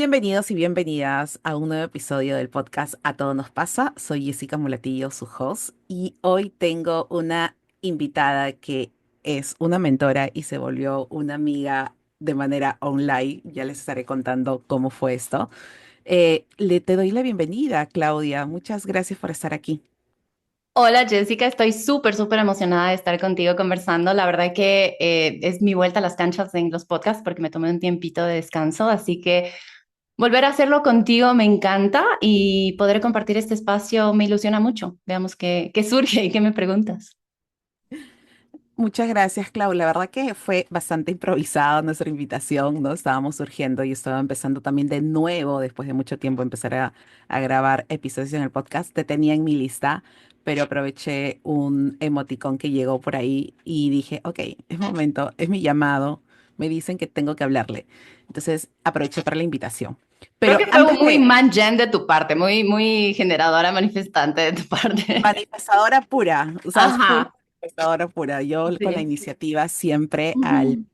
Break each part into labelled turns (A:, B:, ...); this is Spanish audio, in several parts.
A: Bienvenidos y bienvenidas a un nuevo episodio del podcast A Todo Nos Pasa. Soy Jessica Mulatillo, su host, y hoy tengo una invitada que es una mentora y se volvió una amiga de manera online. Ya les estaré contando cómo fue esto. Te doy la bienvenida, Claudia. Muchas gracias por estar aquí.
B: Hola Jessica, estoy súper emocionada de estar contigo conversando. La verdad que es mi vuelta a las canchas en los podcasts porque me tomé un tiempito de descanso, así que volver a hacerlo contigo me encanta y poder compartir este espacio me ilusiona mucho. Veamos qué surge y qué me preguntas.
A: Muchas gracias, Clau. La verdad que fue bastante improvisada nuestra invitación, ¿no? Estábamos surgiendo y estaba empezando también de nuevo, después de mucho tiempo, empezar a grabar episodios en el podcast. Te tenía en mi lista, pero aproveché un emoticón que llegó por ahí y dije, ok, es momento, es mi llamado. Me dicen que tengo que hablarle. Entonces aproveché para la invitación.
B: Creo
A: Pero
B: que fue
A: antes
B: muy
A: de
B: man gen de tu parte, muy generadora, manifestante de tu parte.
A: manifestadora pura, o sea, es full
B: Ajá,
A: manifestadora pura. Yo con la
B: sí.
A: iniciativa siempre al.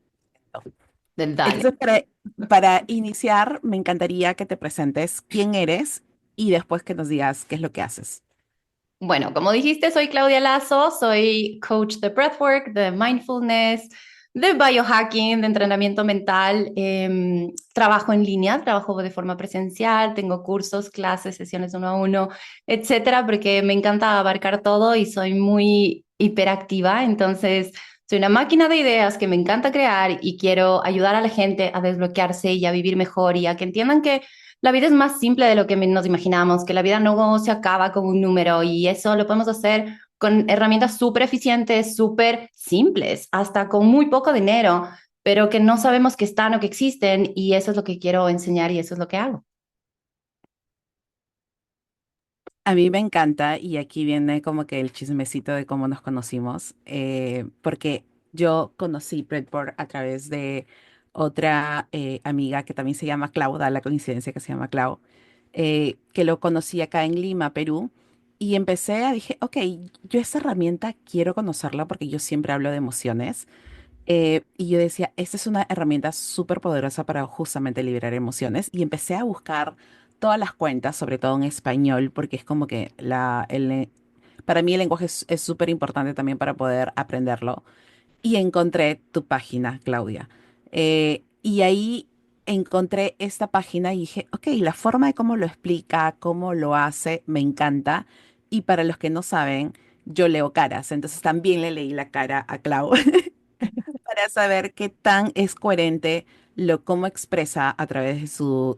B: Ujú. Del dale.
A: Entonces, para iniciar, me encantaría que te presentes quién eres y después que nos digas qué es lo que haces.
B: Bueno, como dijiste, soy Claudia Lazo, soy coach de breathwork, de mindfulness, de biohacking, de entrenamiento mental. Trabajo en línea, trabajo de forma presencial, tengo cursos, clases, sesiones uno a uno, etcétera, porque me encanta abarcar todo y soy muy hiperactiva. Entonces, soy una máquina de ideas que me encanta crear y quiero ayudar a la gente a desbloquearse y a vivir mejor y a que entiendan que la vida es más simple de lo que nos imaginamos, que la vida no se acaba con un número y eso lo podemos hacer con herramientas súper eficientes, súper simples, hasta con muy poco dinero, pero que no sabemos que están o que existen y eso es lo que quiero enseñar y eso es lo que hago.
A: A mí me encanta y aquí viene como que el chismecito de cómo nos conocimos, porque yo conocí Breadboard a través de otra amiga que también se llama Clau, da la coincidencia que se llama Clau, que lo conocí acá en Lima, Perú, y dije, ok, yo esa herramienta quiero conocerla porque yo siempre hablo de emociones. Y yo decía, esta es una herramienta súper poderosa para justamente liberar emociones. Y empecé a buscar todas las cuentas, sobre todo en español, porque es como que para mí el lenguaje es súper importante también para poder aprenderlo. Y encontré tu página, Claudia. Y ahí encontré esta página y dije, ok, la forma de cómo lo explica, cómo lo hace, me encanta. Y para los que no saben, yo leo caras, entonces también le leí la cara a Clau para saber qué tan es coherente cómo expresa a través de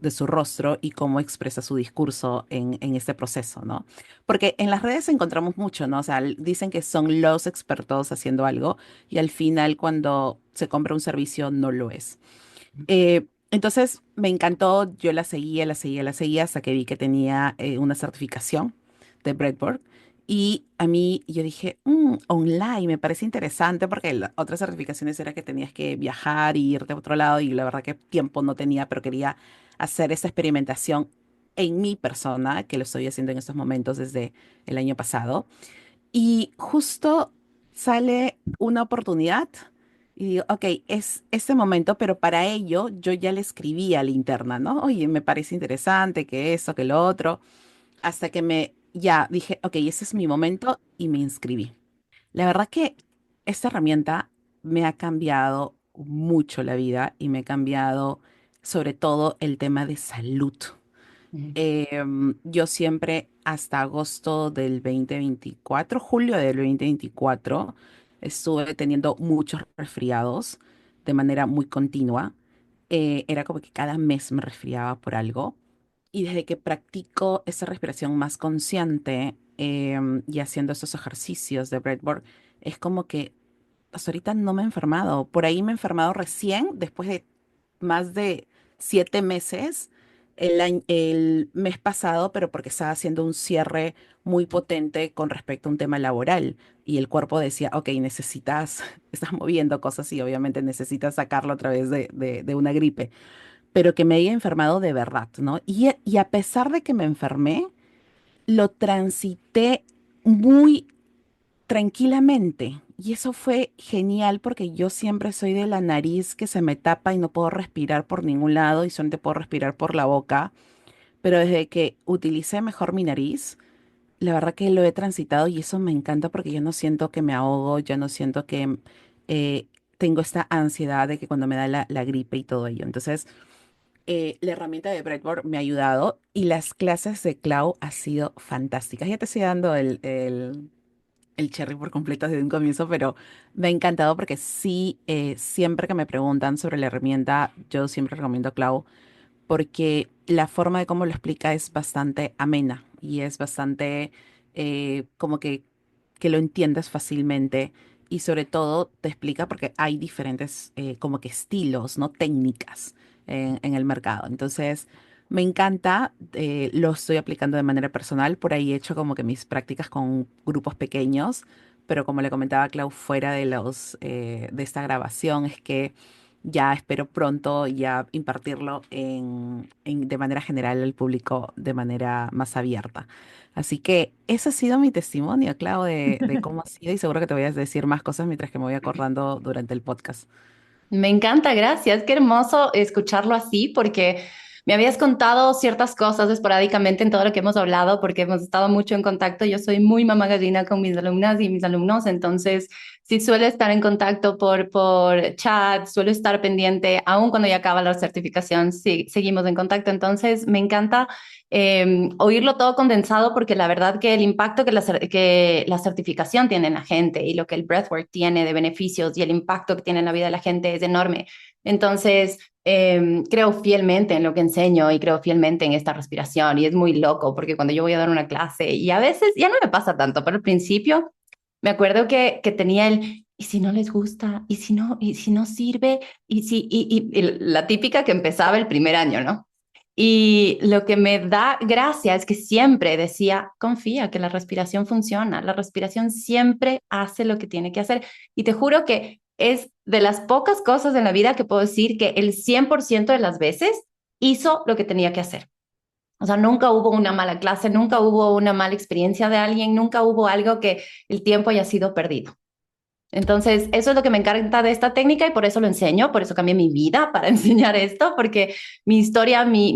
A: su rostro y cómo expresa su discurso en este proceso, ¿no? Porque en las redes encontramos mucho, ¿no? O sea, dicen que son los expertos haciendo algo y al final cuando se compra un servicio no lo es. Entonces me encantó, yo la seguía hasta que vi que tenía una certificación de Breadboard. Y a mí yo dije, online me parece interesante porque las otras certificaciones era que tenías que viajar y irte a otro lado y la verdad que tiempo no tenía, pero quería hacer esa experimentación en mi persona, que lo estoy haciendo en estos momentos desde el año pasado. Y justo sale una oportunidad y digo, ok, es este momento, pero para ello yo ya le escribí a la interna, ¿no? Oye, me parece interesante que eso, que lo otro, hasta que ya dije, ok, ese es mi momento y me inscribí. La verdad que esta herramienta me ha cambiado mucho la vida y me ha cambiado sobre todo el tema de salud. Yo siempre hasta agosto del 2024, julio del 2024, estuve teniendo muchos resfriados de manera muy continua. Era como que cada mes me resfriaba por algo. Y desde que practico esa respiración más consciente y haciendo esos ejercicios de breathwork, es como que hasta ahorita no me he enfermado. Por ahí me he enfermado recién, después de más de 7 meses, el mes pasado, pero porque estaba haciendo un cierre muy potente con respecto a un tema laboral. Y el cuerpo decía, ok, estás moviendo cosas y obviamente necesitas sacarlo a través de una gripe. Pero que me haya enfermado de verdad, ¿no? Y a pesar de que me enfermé, lo transité muy tranquilamente. Y eso fue genial porque yo siempre soy de la nariz que se me tapa y no puedo respirar por ningún lado y solamente puedo respirar por la boca. Pero desde que utilicé mejor mi nariz, la verdad que lo he transitado y eso me encanta porque yo no siento que me ahogo, yo no siento que eh, tengo esta ansiedad de que cuando me da la gripe y todo ello. Entonces, la herramienta de Breadboard me ha ayudado y las clases de Clau ha sido fantásticas. Ya te estoy dando el cherry por completo desde un comienzo, pero me ha encantado porque sí, siempre que me preguntan sobre la herramienta, yo siempre recomiendo Clau porque la forma de cómo lo explica es bastante amena y es bastante como que lo entiendes fácilmente y sobre todo te explica porque hay diferentes como que estilos, ¿no? Técnicas en el mercado. Entonces, me encanta, lo estoy aplicando de manera personal, por ahí he hecho como que mis prácticas con grupos pequeños, pero como le comentaba a Clau fuera de de esta grabación, es que ya espero pronto ya impartirlo de manera general al público de manera más abierta. Así que ese ha sido mi testimonio, Clau, de cómo ha sido y seguro que te voy a decir más cosas mientras que me voy acordando durante el podcast.
B: Me encanta, gracias. Qué hermoso escucharlo así, porque me habías contado ciertas cosas esporádicamente en todo lo que hemos hablado, porque hemos estado mucho en contacto. Yo soy muy mamá gallina con mis alumnas y mis alumnos, entonces sí suelo estar en contacto por chat, suelo estar pendiente, aun cuando ya acaba la certificación, sí, seguimos en contacto. Entonces me encanta oírlo todo condensado, porque la verdad que el impacto que la certificación tiene en la gente y lo que el breathwork tiene de beneficios y el impacto que tiene en la vida de la gente es enorme. Entonces, creo fielmente en lo que enseño y creo fielmente en esta respiración y es muy loco porque cuando yo voy a dar una clase y a veces ya no me pasa tanto, pero al principio me acuerdo que tenía el... ¿Y si no les gusta? ¿Y si no sirve? Y la típica que empezaba el primer año, ¿no? Y lo que me da gracia es que siempre decía, confía que la respiración funciona, la respiración siempre hace lo que tiene que hacer. Y te juro que es de las pocas cosas en la vida que puedo decir que el 100% de las veces hizo lo que tenía que hacer. O sea, nunca hubo una mala clase, nunca hubo una mala experiencia de alguien, nunca hubo algo que el tiempo haya sido perdido. Entonces, eso es lo que me encanta de esta técnica y por eso lo enseño, por eso cambié mi vida para enseñar esto, porque mi historia, mi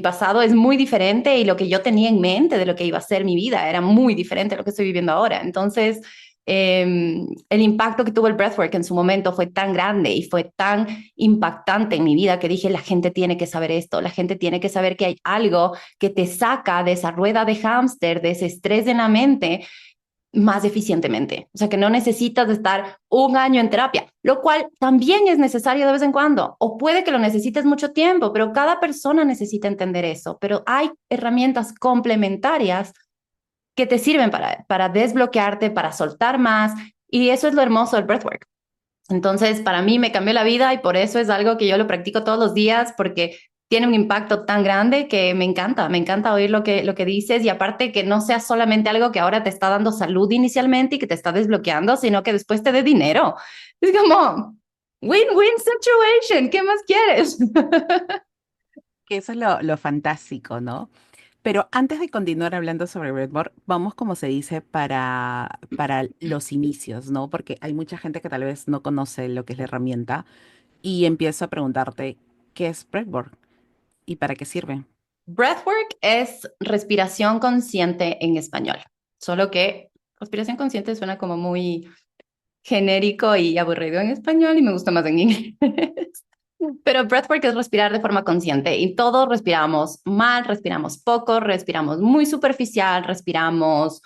B: pasado es muy diferente y lo que yo tenía en mente de lo que iba a ser mi vida era muy diferente a lo que estoy viviendo ahora. Entonces, el impacto que tuvo el breathwork en su momento fue tan grande y fue tan impactante en mi vida que dije, la gente tiene que saber esto, la gente tiene que saber que hay algo que te saca de esa rueda de hámster, de ese estrés en la mente más eficientemente. O sea, que no necesitas estar un año en terapia, lo cual también es necesario de vez en cuando, o puede que lo necesites mucho tiempo, pero cada persona necesita entender eso. Pero hay herramientas complementarias que te sirven para desbloquearte, para soltar más, y eso es lo hermoso del breathwork. Entonces, para mí me cambió la vida y por eso es algo que yo lo practico todos los días porque tiene un impacto tan grande que me encanta oír lo que dices y aparte que no sea solamente algo que ahora te está dando salud inicialmente y que te está desbloqueando, sino que después te dé dinero. Es como win-win situation, ¿qué más quieres?
A: Que eso es lo fantástico, ¿no? Pero antes de continuar hablando sobre Redboard, vamos, como se dice, para los inicios, ¿no? Porque hay mucha gente que tal vez no conoce lo que es la herramienta y empiezo a preguntarte, ¿qué es Breadboard y para qué sirve?
B: Breathwork es respiración consciente en español, solo que respiración consciente suena como muy genérico y aburrido en español y me gusta más en inglés. Pero breathwork es respirar de forma consciente y todos respiramos mal, respiramos poco, respiramos muy superficial, respiramos,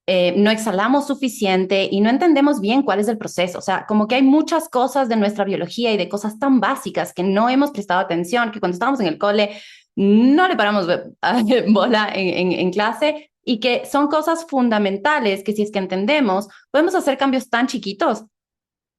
B: no exhalamos suficiente y no entendemos bien cuál es el proceso. O sea, como que hay muchas cosas de nuestra biología y de cosas tan básicas que no hemos prestado atención, que cuando estábamos en el cole no le paramos bola en clase y que son cosas fundamentales que si es que entendemos, podemos hacer cambios tan chiquitos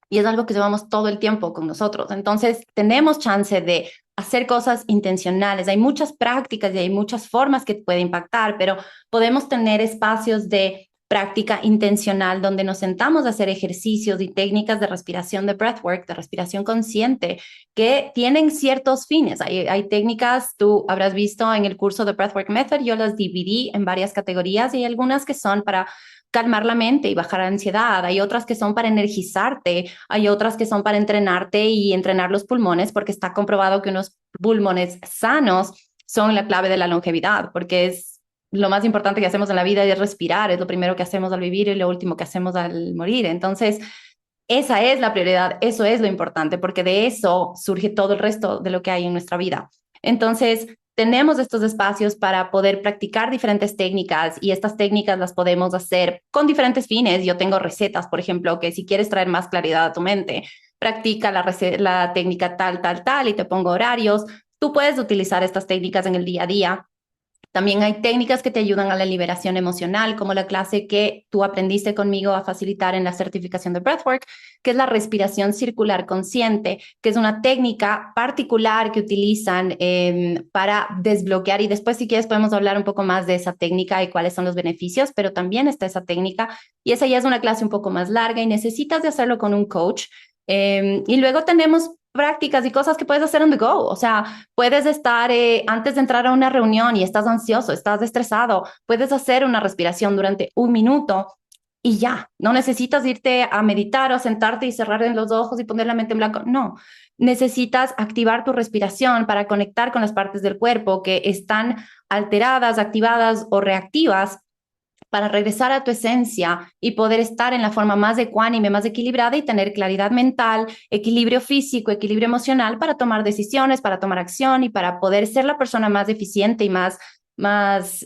B: y es algo que llevamos todo el tiempo con nosotros. Entonces, tenemos chance de hacer cosas intencionales. Hay muchas prácticas y hay muchas formas que puede impactar, pero podemos tener espacios de práctica intencional donde nos sentamos a hacer ejercicios y técnicas de respiración de breathwork, de respiración consciente, que tienen ciertos fines. Hay técnicas, tú habrás visto en el curso de Breathwork Method, yo las dividí en varias categorías y hay algunas que son para calmar la mente y bajar la ansiedad, hay otras que son para energizarte, hay otras que son para entrenarte y entrenar los pulmones, porque está comprobado que unos pulmones sanos son la clave de la longevidad, porque es lo más importante que hacemos en la vida es respirar, es lo primero que hacemos al vivir y lo último que hacemos al morir. Entonces, esa es la prioridad, eso es lo importante, porque de eso surge todo el resto de lo que hay en nuestra vida. Entonces, tenemos estos espacios para poder practicar diferentes técnicas y estas técnicas las podemos hacer con diferentes fines. Yo tengo recetas, por ejemplo, que si quieres traer más claridad a tu mente, practica la técnica tal, tal, tal y te pongo horarios. Tú puedes utilizar estas técnicas en el día a día. También hay técnicas que te ayudan a la liberación emocional, como la clase que tú aprendiste conmigo a facilitar en la certificación de Breathwork, que es la respiración circular consciente, que es una técnica particular que utilizan para desbloquear. Y después, si quieres, podemos hablar un poco más de esa técnica y cuáles son los beneficios, pero también está esa técnica. Y esa ya es una clase un poco más larga y necesitas de hacerlo con un coach. Y luego tenemos prácticas y cosas que puedes hacer on the go. O sea, puedes estar antes de entrar a una reunión y estás ansioso, estás estresado, puedes hacer una respiración durante un minuto y ya. No necesitas irte a meditar o sentarte y cerrar los ojos y poner la mente en blanco. No, necesitas activar tu respiración para conectar con las partes del cuerpo que están alteradas, activadas o reactivas para regresar a tu esencia y poder estar en la forma más ecuánime, más equilibrada y tener claridad mental, equilibrio físico, equilibrio emocional para tomar decisiones, para tomar acción y para poder ser la persona más eficiente y más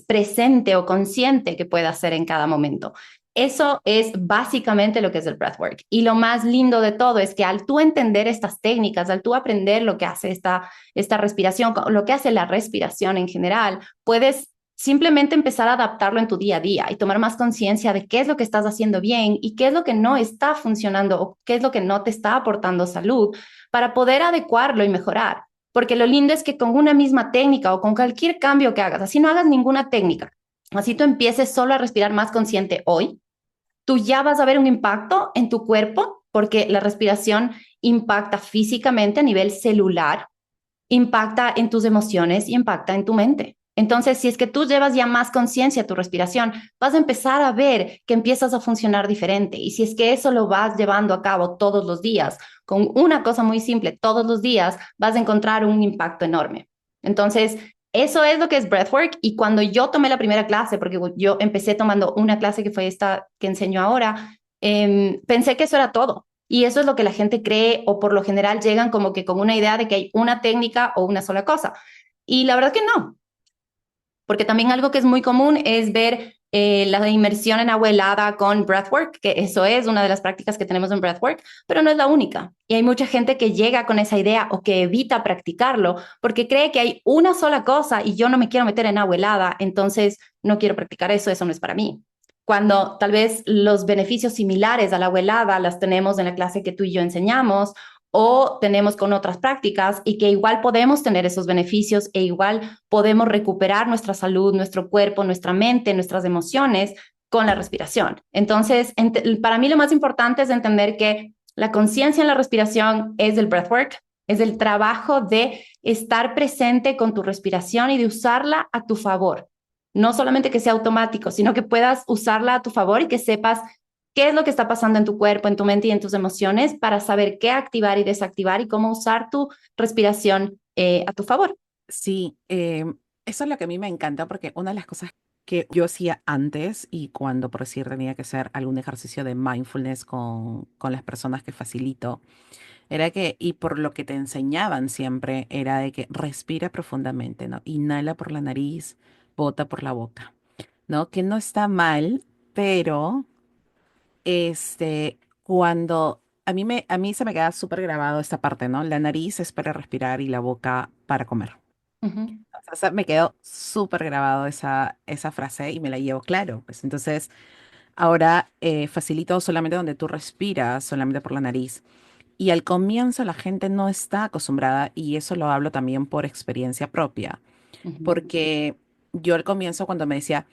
B: presente o consciente que pueda ser en cada momento. Eso es básicamente lo que es el breathwork. Y lo más lindo de todo es que al tú entender estas técnicas, al tú aprender lo que hace esta respiración, lo que hace la respiración en general, puedes simplemente empezar a adaptarlo en tu día a día y tomar más conciencia de qué es lo que estás haciendo bien y qué es lo que no está funcionando o qué es lo que no te está aportando salud para poder adecuarlo y mejorar. Porque lo lindo es que con una misma técnica o con cualquier cambio que hagas, así no hagas ninguna técnica, así tú empieces solo a respirar más consciente hoy, tú ya vas a ver un impacto en tu cuerpo porque la respiración impacta físicamente a nivel celular, impacta en tus emociones y impacta en tu mente. Entonces, si es que tú llevas ya más conciencia a tu respiración, vas a empezar a ver que empiezas a funcionar diferente. Y si es que eso lo vas llevando a cabo todos los días, con una cosa muy simple, todos los días, vas a encontrar un impacto enorme. Entonces, eso es lo que es breathwork. Y cuando yo tomé la primera clase, porque yo empecé tomando una clase que fue esta que enseño ahora, pensé que eso era todo. Y eso es lo que la gente cree o por lo general llegan como que con una idea de que hay una técnica o una sola cosa. Y la verdad que no, porque también algo que es muy común es ver la inmersión en agua helada con breathwork, que eso es una de las prácticas que tenemos en breathwork, pero no es la única. Y hay mucha gente que llega con esa idea o que evita practicarlo porque cree que hay una sola cosa y yo no me quiero meter en agua helada, entonces no quiero practicar eso, eso no es para mí. Cuando tal vez los beneficios similares a la agua helada las tenemos en la clase que tú y yo enseñamos o tenemos con otras prácticas y que igual podemos tener esos beneficios e igual podemos recuperar nuestra salud, nuestro cuerpo, nuestra mente, nuestras emociones con la respiración. Entonces, para mí lo más importante es entender que la conciencia en la respiración es el breathwork, es el trabajo de estar presente con tu respiración y de usarla a tu favor. No solamente que sea automático, sino que puedas usarla a tu favor y que sepas qué es lo que está pasando en tu cuerpo, en tu mente y en tus emociones para saber qué activar y desactivar y cómo usar tu respiración a tu favor.
A: Sí, eso es lo que a mí me encanta porque una de las cosas que yo hacía antes y cuando por decir tenía que hacer algún ejercicio de mindfulness con las personas que facilito, era que, y por lo que te enseñaban siempre, era de que respira profundamente, ¿no? Inhala por la nariz, bota por la boca, ¿no? Que no está mal, pero cuando a mí se me queda súper grabado esta parte, ¿no? La nariz es para respirar y la boca para comer.
B: Uh -huh.
A: O sea, me quedó súper grabado esa frase y me la llevo claro. Pues entonces, ahora facilito solamente donde tú respiras, solamente por la nariz. Y al comienzo la gente no está acostumbrada, y eso lo hablo también por experiencia propia,
B: Uh -huh.
A: porque yo al comienzo cuando me decía,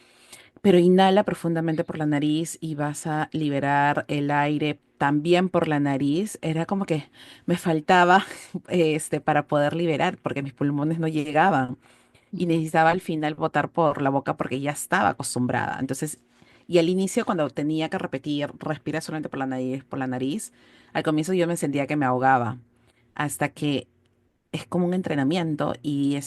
A: pero inhala profundamente por la nariz y vas a liberar el aire también por la nariz, era como que me faltaba para poder liberar, porque mis pulmones no llegaban y necesitaba al final botar por la boca porque ya estaba acostumbrada. Entonces, Y al inicio, cuando tenía que repetir, respira solamente por la nariz, al comienzo yo me sentía que me ahogaba, hasta que es como un entrenamiento y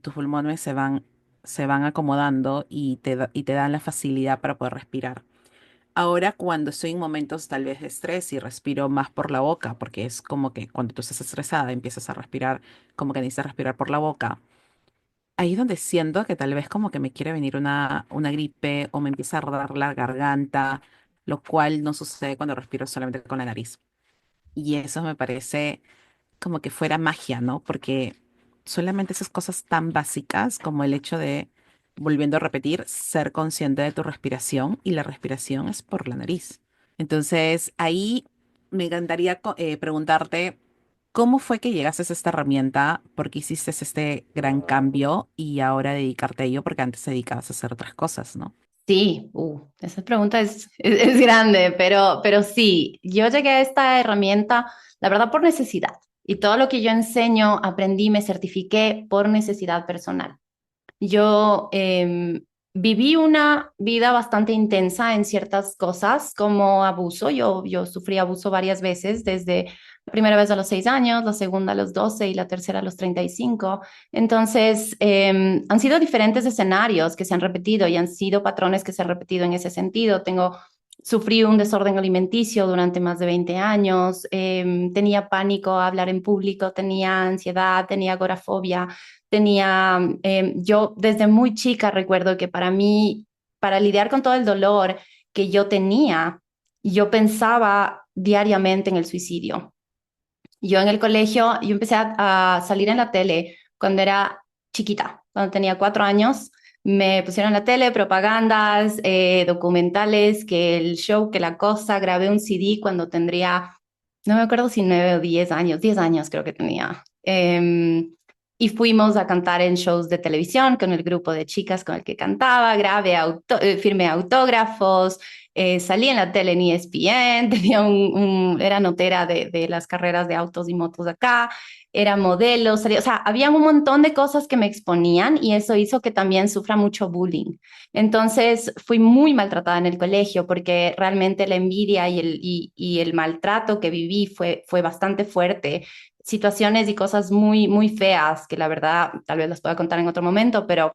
A: tus pulmones se van acomodando y te dan la facilidad para poder respirar. Ahora, cuando estoy en momentos tal vez de estrés y respiro más por la boca, porque es como que cuando tú estás estresada empiezas a respirar, como que necesitas respirar por la boca. Ahí es donde siento que tal vez como que me quiere venir una gripe o me empieza a rodar la garganta, lo cual no sucede cuando respiro solamente con la nariz. Y eso me parece como que fuera magia, ¿no? Porque solamente esas cosas tan básicas como el hecho de, volviendo a repetir, ser consciente de tu respiración y la respiración es por la nariz. Entonces, ahí me encantaría preguntarte, ¿cómo fue que llegaste a esta herramienta? ¿Por qué hiciste este gran cambio y ahora dedicarte a ello? Porque antes te dedicabas a hacer otras cosas, ¿no?
B: Sí, esa pregunta es grande, pero sí, yo llegué a esta herramienta, la verdad, por necesidad. Y todo lo que yo enseño, aprendí, me certifiqué por necesidad personal. Yo viví una vida bastante intensa en ciertas cosas, como abuso. Yo sufrí abuso varias veces, desde la primera vez a los 6 años, la segunda a los 12 y la tercera a los 35. Entonces, han sido diferentes escenarios que se han repetido y han sido patrones que se han repetido en ese sentido. Sufrí un desorden alimenticio durante más de 20 años, tenía pánico a hablar en público, tenía ansiedad, tenía agorafobia. Yo desde muy chica recuerdo que para mí, para lidiar con todo el dolor que yo tenía, yo pensaba diariamente en el suicidio. Yo en el colegio, yo empecé a salir en la tele cuando era chiquita, cuando tenía 4 años. Me pusieron en la tele propagandas, documentales, que el show, que la cosa. Grabé un CD cuando tendría, no me acuerdo si 9 o 10 años, 10 años creo que tenía. Y fuimos a cantar en shows de televisión con el grupo de chicas con el que cantaba, firmé autógrafos, salí en la tele en ESPN, era notera de las carreras de autos y motos acá, era modelo, o sea, había un montón de cosas que me exponían y eso hizo que también sufra mucho bullying. Entonces fui muy maltratada en el colegio porque realmente la envidia y el maltrato que viví fue bastante fuerte. Situaciones y cosas muy, muy feas que la verdad tal vez las pueda contar en otro momento, pero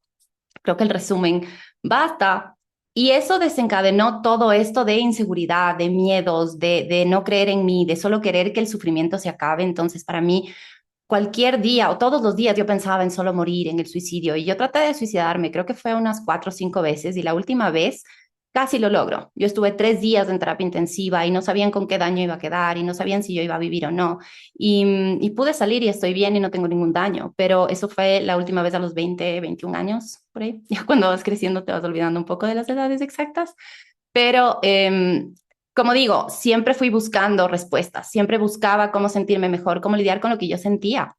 B: creo que el resumen basta. Y eso desencadenó todo esto de inseguridad, de miedos, de no creer en mí, de solo querer que el sufrimiento se acabe. Entonces, para mí, cualquier día o todos los días yo pensaba en solo morir, en el suicidio. Y yo traté de suicidarme, creo que fue unas 4 o 5 veces. Y la última vez casi lo logro. Yo estuve 3 días en terapia intensiva y no sabían con qué daño iba a quedar y no sabían si yo iba a vivir o no. Y pude salir y estoy bien y no tengo ningún daño, pero eso fue la última vez a los 20, 21 años, por ahí. Ya cuando vas creciendo te vas olvidando un poco de las edades exactas, pero como digo, siempre fui buscando respuestas, siempre buscaba cómo sentirme mejor, cómo lidiar con lo que yo sentía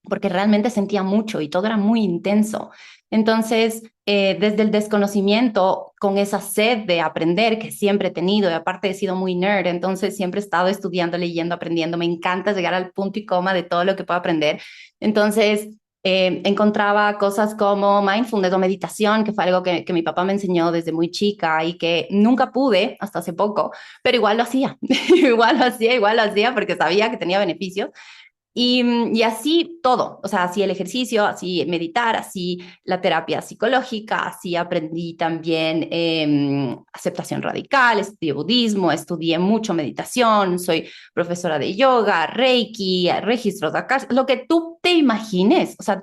B: porque realmente sentía mucho y todo era muy intenso. Entonces, desde el desconocimiento, con esa sed de aprender que siempre he tenido, y aparte he sido muy nerd, entonces siempre he estado estudiando, leyendo, aprendiendo, me encanta llegar al punto y coma de todo lo que puedo aprender. Entonces, encontraba cosas como mindfulness o meditación, que fue algo que mi papá me enseñó desde muy chica y que nunca pude hasta hace poco, pero igual lo hacía, igual lo hacía porque sabía que tenía beneficios. Y así todo, o sea, así el ejercicio, así meditar, así la terapia psicológica, así aprendí también aceptación radical, estudié budismo, estudié mucho meditación, soy profesora de yoga, reiki, registros acá, lo que tú te imagines. O sea,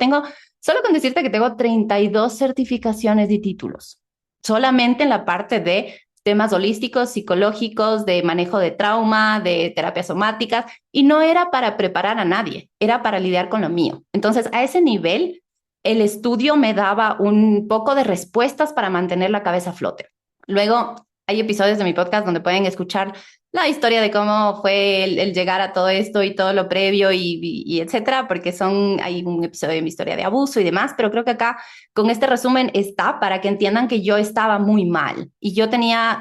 B: solo con decirte que tengo 32 certificaciones y títulos, solamente en la parte de temas holísticos, psicológicos, de manejo de trauma, de terapias somáticas, y no era para preparar a nadie, era para lidiar con lo mío. Entonces, a ese nivel, el estudio me daba un poco de respuestas para mantener la cabeza a flote. Luego, hay episodios de mi podcast donde pueden escuchar la historia de cómo fue el llegar a todo esto y todo lo previo y etcétera, porque hay un episodio de mi historia de abuso y demás, pero creo que acá con este resumen está para que entiendan que yo estaba muy mal. Y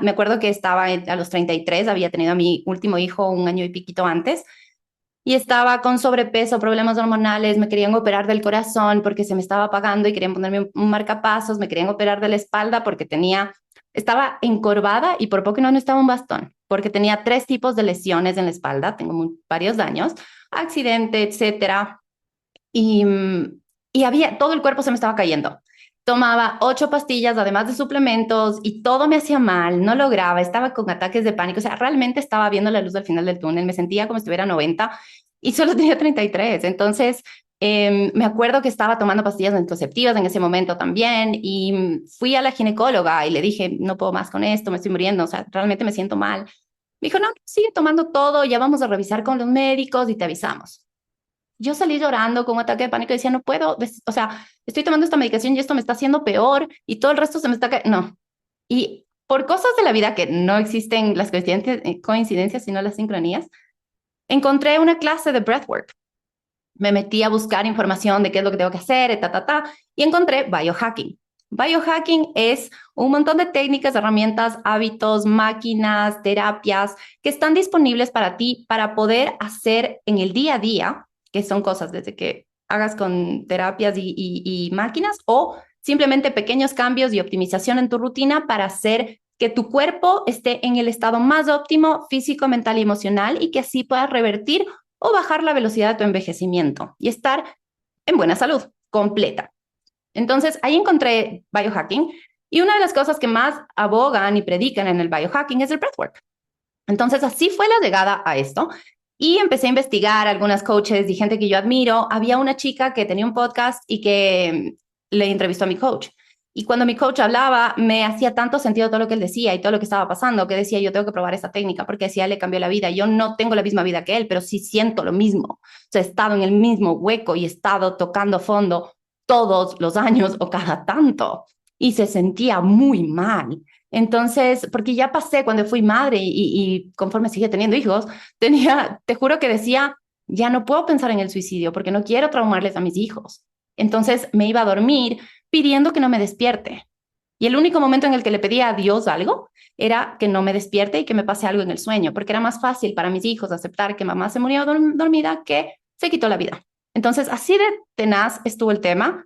B: me acuerdo que estaba a los 33, había tenido a mi último hijo un año y piquito antes, y estaba con sobrepeso, problemas hormonales, me querían operar del corazón porque se me estaba apagando y querían ponerme un marcapasos, me querían operar de la espalda porque tenía estaba encorvada y por poco no necesitaba un bastón, porque tenía 3 tipos de lesiones en la espalda, tengo varios daños, accidente, etcétera. Y, y había, todo el cuerpo se me estaba cayendo. Tomaba 8 pastillas, además de suplementos, y todo me hacía mal, no lograba, estaba con ataques de pánico, o sea, realmente estaba viendo la luz al final del túnel, me sentía como si estuviera 90 y solo tenía 33. Entonces, me acuerdo que estaba tomando pastillas anticonceptivas en ese momento también, y fui a la ginecóloga y le dije, no puedo más con esto, me estoy muriendo, o sea, realmente me siento mal. Me dijo, no, sigue tomando todo, ya vamos a revisar con los médicos y te avisamos. Yo salí llorando con un ataque de pánico y decía, no puedo, o sea, estoy tomando esta medicación y esto me está haciendo peor y todo el resto se me está cayendo. No. Y por cosas de la vida que no existen las coincidencias, sino las sincronías, encontré una clase de breathwork. Me metí a buscar información de qué es lo que tengo que hacer, y encontré biohacking. Biohacking es un montón de técnicas, herramientas, hábitos, máquinas, terapias que están disponibles para ti para poder hacer en el día a día, que son cosas desde que hagas con terapias y máquinas, o simplemente pequeños cambios y optimización en tu rutina para hacer que tu cuerpo esté en el estado más óptimo físico, mental y emocional, y que así puedas revertir o bajar la velocidad de tu envejecimiento y estar en buena salud completa. Entonces, ahí encontré biohacking, y una de las cosas que más abogan y predican en el biohacking es el breathwork. Entonces, así fue la llegada a esto. Y empecé a investigar algunas coaches y gente que yo admiro. Había una chica que tenía un podcast y que le entrevistó a mi coach. Y cuando mi coach hablaba, me hacía tanto sentido todo lo que él decía y todo lo que estaba pasando, que decía, yo tengo que probar esta técnica, porque decía, le cambió la vida. Yo no tengo la misma vida que él, pero sí siento lo mismo. O sea, he estado en el mismo hueco y he estado tocando fondo todos los años o cada tanto. Y se sentía muy mal. Entonces, porque ya pasé cuando fui madre y conforme sigue teniendo hijos, te juro que decía, ya no puedo pensar en el suicidio porque no quiero traumarles a mis hijos. Entonces me iba a dormir pidiendo que no me despierte. Y el único momento en el que le pedía a Dios algo era que no me despierte y que me pase algo en el sueño, porque era más fácil para mis hijos aceptar que mamá se murió dormida que se quitó la vida. Entonces, así de tenaz estuvo el tema,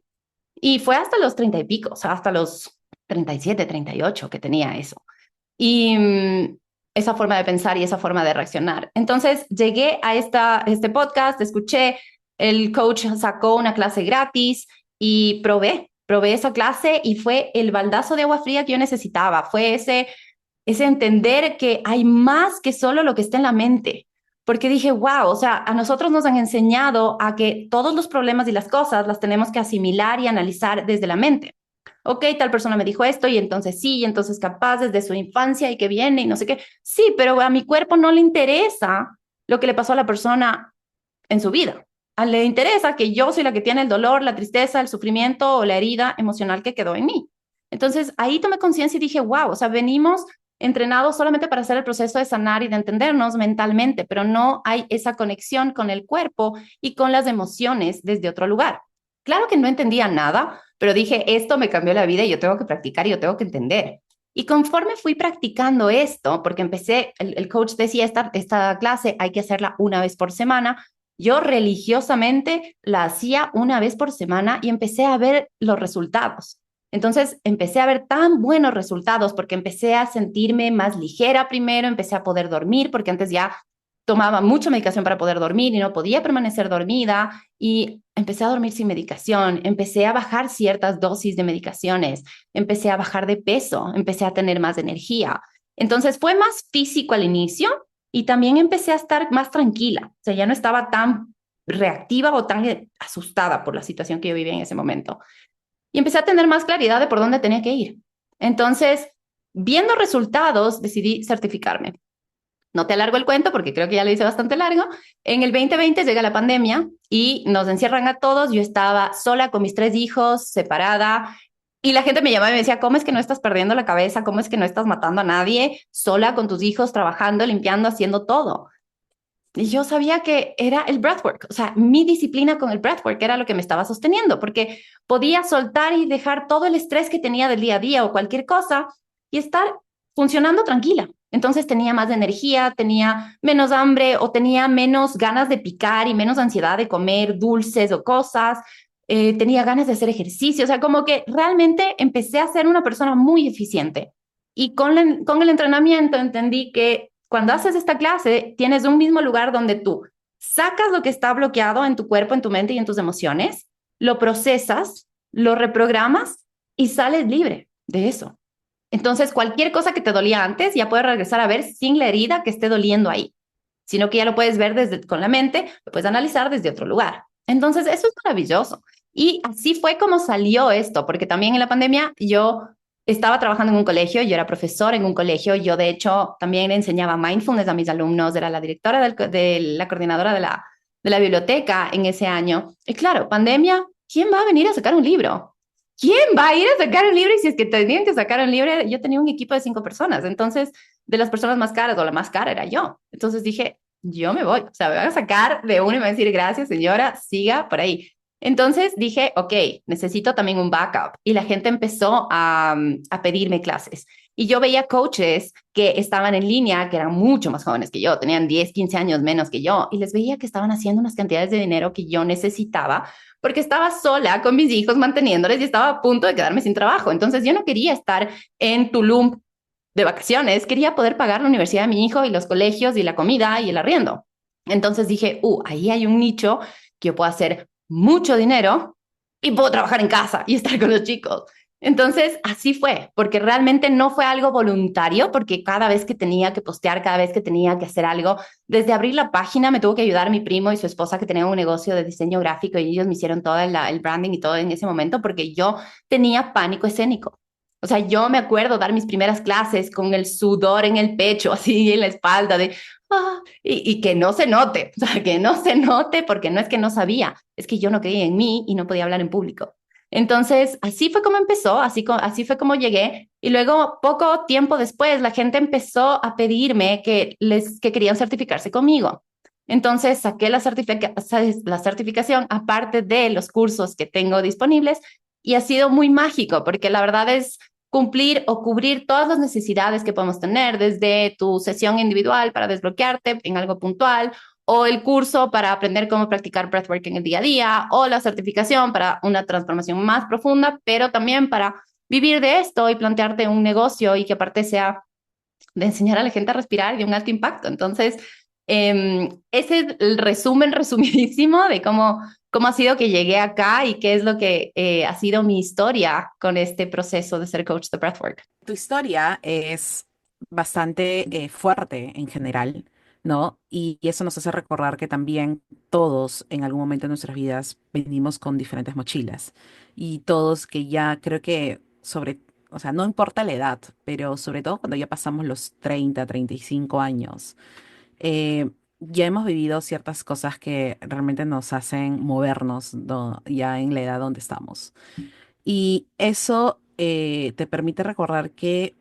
B: y fue hasta los 30 y pico, o sea, hasta los 37, 38 que tenía eso. Y esa forma de pensar y esa forma de reaccionar. Entonces llegué a este podcast, escuché, el coach sacó una clase gratis y probé esa clase, y fue el baldazo de agua fría que yo necesitaba. Fue ese entender que hay más que solo lo que está en la mente. Porque dije, wow, o sea, a nosotros nos han enseñado a que todos los problemas y las cosas las tenemos que asimilar y analizar desde la mente. Ok, tal persona me dijo esto y entonces sí, y entonces capaz desde su infancia y que viene y no sé qué. Sí, pero a mi cuerpo no le interesa lo que le pasó a la persona en su vida. A le interesa que yo soy la que tiene el dolor, la tristeza, el sufrimiento o la herida emocional que quedó en mí. Entonces ahí tomé conciencia y dije, wow, o sea, venimos entrenados solamente para hacer el proceso de sanar y de entendernos mentalmente, pero no hay esa conexión con el cuerpo y con las emociones desde otro lugar. Claro que no entendía nada, pero dije, esto me cambió la vida y yo tengo que practicar y yo tengo que entender. Y conforme fui practicando esto, porque empecé, el coach decía, esta clase hay que hacerla una vez por semana, yo religiosamente la hacía una vez por semana y empecé a ver los resultados. Entonces empecé a ver tan buenos resultados porque empecé a sentirme más ligera primero, empecé a poder dormir, porque antes ya tomaba mucha medicación para poder dormir y no podía permanecer dormida, y empecé a dormir sin medicación, empecé a bajar ciertas dosis de medicaciones, empecé a bajar de peso, empecé a tener más energía. Entonces fue más físico al inicio, y también empecé a estar más tranquila, o sea, ya no estaba tan reactiva o tan asustada por la situación que yo vivía en ese momento. Y empecé a tener más claridad de por dónde tenía que ir. Entonces, viendo resultados, decidí certificarme. No te alargo el cuento porque creo que ya lo hice bastante largo. En el 2020 llega la pandemia y nos encierran a todos. Yo estaba sola con mis 3 hijos, separada, y la gente me llamaba y me decía, ¿cómo es que no estás perdiendo la cabeza? ¿Cómo es que no estás matando a nadie? Sola con tus hijos, trabajando, limpiando, haciendo todo. Y yo sabía que era el breathwork, o sea, mi disciplina con el breathwork era lo que me estaba sosteniendo, porque podía soltar y dejar todo el estrés que tenía del día a día o cualquier cosa y estar funcionando tranquila. Entonces tenía más energía, tenía menos hambre o tenía menos ganas de picar y menos ansiedad de comer dulces o cosas. Tenía ganas de hacer ejercicio, o sea, como que realmente empecé a ser una persona muy eficiente. Y con el entrenamiento entendí que cuando haces esta clase, tienes un mismo lugar donde tú sacas lo que está bloqueado en tu cuerpo, en tu mente y en tus emociones, lo procesas, lo reprogramas y sales libre de eso. Entonces, cualquier cosa que te dolía antes ya puedes regresar a ver sin la herida que esté doliendo ahí, sino que ya lo puedes ver desde con la mente, lo puedes analizar desde otro lugar. Entonces, eso es maravilloso. Y así fue como salió esto, porque también en la pandemia yo estaba trabajando en un colegio, yo era profesor en un colegio, yo de hecho también enseñaba mindfulness a mis alumnos, era la directora de la coordinadora de la biblioteca en ese año. Y claro, pandemia, ¿quién va a venir a sacar un libro? ¿Quién va a ir a sacar un libro? Y si es que tenían que sacar un libro, yo tenía un equipo de 5 personas, entonces de las personas más caras o la más cara era yo. Entonces dije, yo me voy, o sea, me van a sacar de uno y me van a decir, gracias señora, siga por ahí. Entonces dije, ok, necesito también un backup. Y la gente empezó a pedirme clases. Y yo veía coaches que estaban en línea, que eran mucho más jóvenes que yo, tenían 10, 15 años menos que yo, y les veía que estaban haciendo unas cantidades de dinero que yo necesitaba porque estaba sola con mis hijos manteniéndoles y estaba a punto de quedarme sin trabajo. Entonces yo no quería estar en Tulum de vacaciones, quería poder pagar la universidad de mi hijo y los colegios y la comida y el arriendo. Entonces dije, ahí hay un nicho que yo puedo hacer mucho dinero y puedo trabajar en casa y estar con los chicos. Entonces, así fue, porque realmente no fue algo voluntario, porque cada vez que tenía que postear, cada vez que tenía que hacer algo, desde abrir la página me tuvo que ayudar mi primo y su esposa que tenían un negocio de diseño gráfico y ellos me hicieron todo el branding y todo en ese momento porque yo tenía pánico escénico. O sea, yo me acuerdo dar mis primeras clases con el sudor en el pecho, así en la espalda, y que no se note, o sea, que no se note porque no es que no sabía, es que yo no creía en mí y no podía hablar en público. Entonces, así fue como empezó, así fue como llegué. Y luego, poco tiempo después, la gente empezó a pedirme que querían certificarse conmigo. Entonces, saqué la certificación aparte de los cursos que tengo disponibles y ha sido muy mágico porque la verdad es cumplir o cubrir todas las necesidades que podemos tener, desde tu sesión individual para desbloquearte en algo puntual, o el curso para aprender cómo practicar breathwork en el día a día, o la certificación para una transformación más profunda, pero también para vivir de esto y plantearte un negocio y que aparte sea de enseñar a la gente a respirar y de un alto impacto. Entonces, ese es el resumen resumidísimo de cómo ha sido que llegué acá y qué es lo que ha sido mi historia con este proceso de ser coach de breathwork.
A: Tu historia es bastante fuerte en general, ¿no? Y eso nos hace recordar que también todos en algún momento de nuestras vidas venimos con diferentes mochilas y todos que ya creo que o sea, no importa la edad, pero sobre todo cuando ya pasamos los 30, 35 años, ya hemos vivido ciertas cosas que realmente nos hacen movernos, ¿no? Ya en la edad donde estamos. Y eso te permite recordar que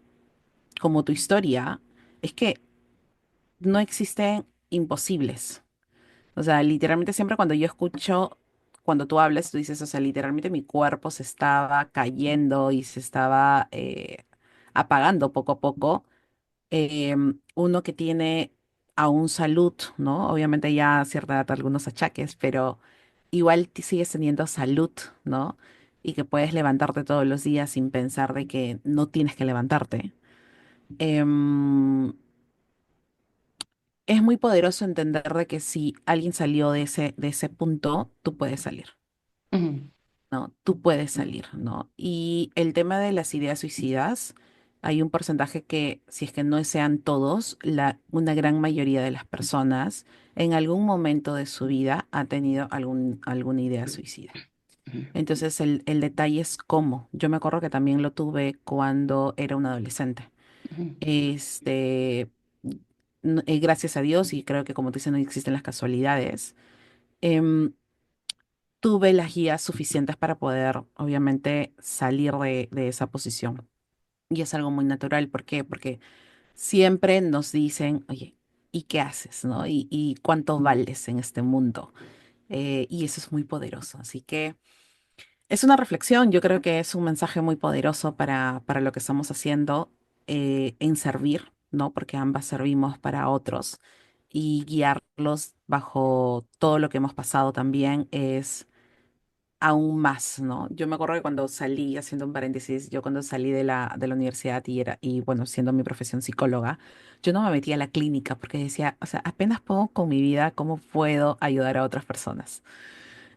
A: como tu historia, es que no existen imposibles. O sea, literalmente siempre cuando yo escucho, cuando tú hablas, tú dices, o sea, literalmente mi cuerpo se estaba cayendo y se estaba apagando poco a poco. Uno que tiene aún salud, ¿no? Obviamente ya a cierta edad algunos achaques, pero igual sigues teniendo salud, ¿no? Y que puedes levantarte todos los días sin pensar de que no tienes que levantarte. Em, es muy poderoso entender de que si alguien salió de ese punto, tú puedes salir,
B: Ujú,
A: ¿no? Tú puedes salir, ¿no? Y el tema de las ideas suicidas, hay un porcentaje que, si es que no sean todos, una gran mayoría de las personas en algún momento de su vida ha tenido alguna idea suicida.
B: ujú,
A: Entonces, el detalle es cómo. Yo me acuerdo que también lo tuve cuando era un adolescente.
B: ujú,
A: Este, gracias a Dios, y creo que como tú dices, no existen las casualidades, em, tuve las guías suficientes para poder, obviamente, salir de esa posición. Y es algo muy natural. ¿Por qué? Porque siempre nos dicen, oye, ¿y qué haces, no? Y cuánto vales en este mundo. Y eso es muy poderoso. Así que es una reflexión, yo creo que es un mensaje muy poderoso para lo que estamos haciendo en servir, ¿no? Porque ambas servimos para otros y guiarlos bajo todo lo que hemos pasado también es aún más, ¿no? Yo me acuerdo que cuando salí, haciendo un paréntesis, yo cuando salí de la universidad y bueno, siendo mi profesión psicóloga, yo no me metía a la clínica porque decía, o sea, apenas puedo con mi vida, ¿cómo puedo ayudar a otras personas?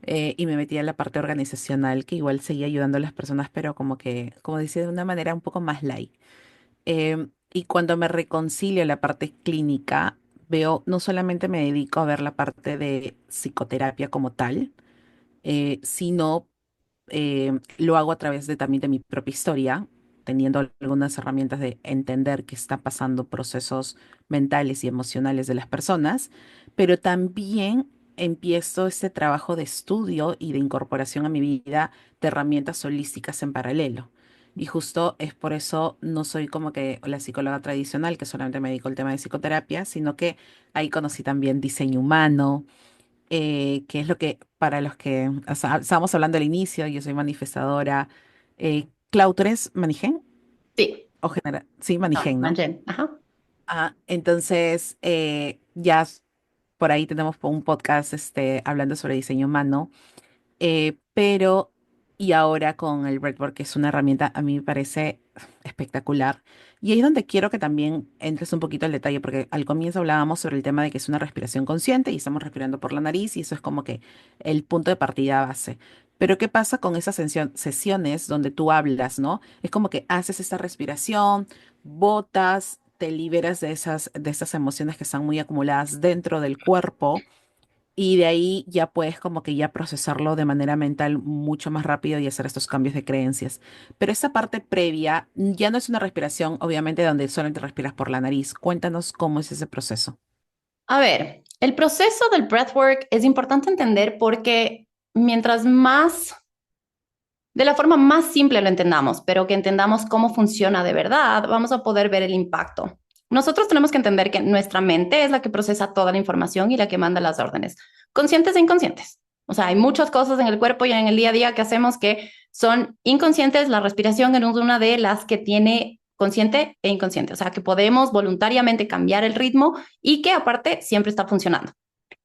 A: Y me metía en la parte organizacional, que igual seguía ayudando a las personas, pero como que, como decía, de una manera un poco más light. Y cuando me reconcilio en la parte clínica, veo, no solamente me dedico a ver la parte de psicoterapia como tal, sino lo hago a través de también de mi propia historia, teniendo algunas herramientas de entender que están pasando procesos mentales y emocionales de las personas, pero también empiezo este trabajo de estudio y de incorporación a mi vida de herramientas holísticas en paralelo. Y justo es por eso no soy como que la psicóloga tradicional, que solamente me dedico al tema de psicoterapia, sino que ahí conocí también diseño humano, que es lo que para los que o sea, estábamos hablando al inicio, yo soy manifestadora. Clau, ¿tú eres Manigen?
B: Sí,
A: O general, sí,
B: no,
A: Manigen, ¿no?
B: Manjen, ajá.
A: Ah, entonces, por ahí tenemos un podcast hablando sobre diseño humano. Pero, y ahora con el breathwork, que es una herramienta, a mí me parece espectacular. Y ahí es donde quiero que también entres un poquito al detalle, porque al comienzo hablábamos sobre el tema de que es una respiración consciente y estamos respirando por la nariz y eso es como que el punto de partida base. Pero ¿qué pasa con esas sesiones donde tú hablas, ¿no? Es como que haces esta respiración, botas, te liberas de esas emociones que están muy acumuladas dentro del cuerpo y de ahí ya puedes como que ya procesarlo de manera mental mucho más rápido y hacer estos cambios de creencias. Pero esa parte previa ya no es una respiración, obviamente, donde solamente respiras por la nariz. Cuéntanos cómo es ese proceso.
B: A ver, el proceso del breathwork es importante entender porque mientras más, de la forma más simple lo entendamos, pero que entendamos cómo funciona de verdad, vamos a poder ver el impacto. Nosotros tenemos que entender que nuestra mente es la que procesa toda la información y la que manda las órdenes, conscientes e inconscientes. O sea, hay muchas cosas en el cuerpo y en el día a día que hacemos que son inconscientes. La respiración es una de las que tiene consciente e inconsciente. O sea, que podemos voluntariamente cambiar el ritmo y que aparte siempre está funcionando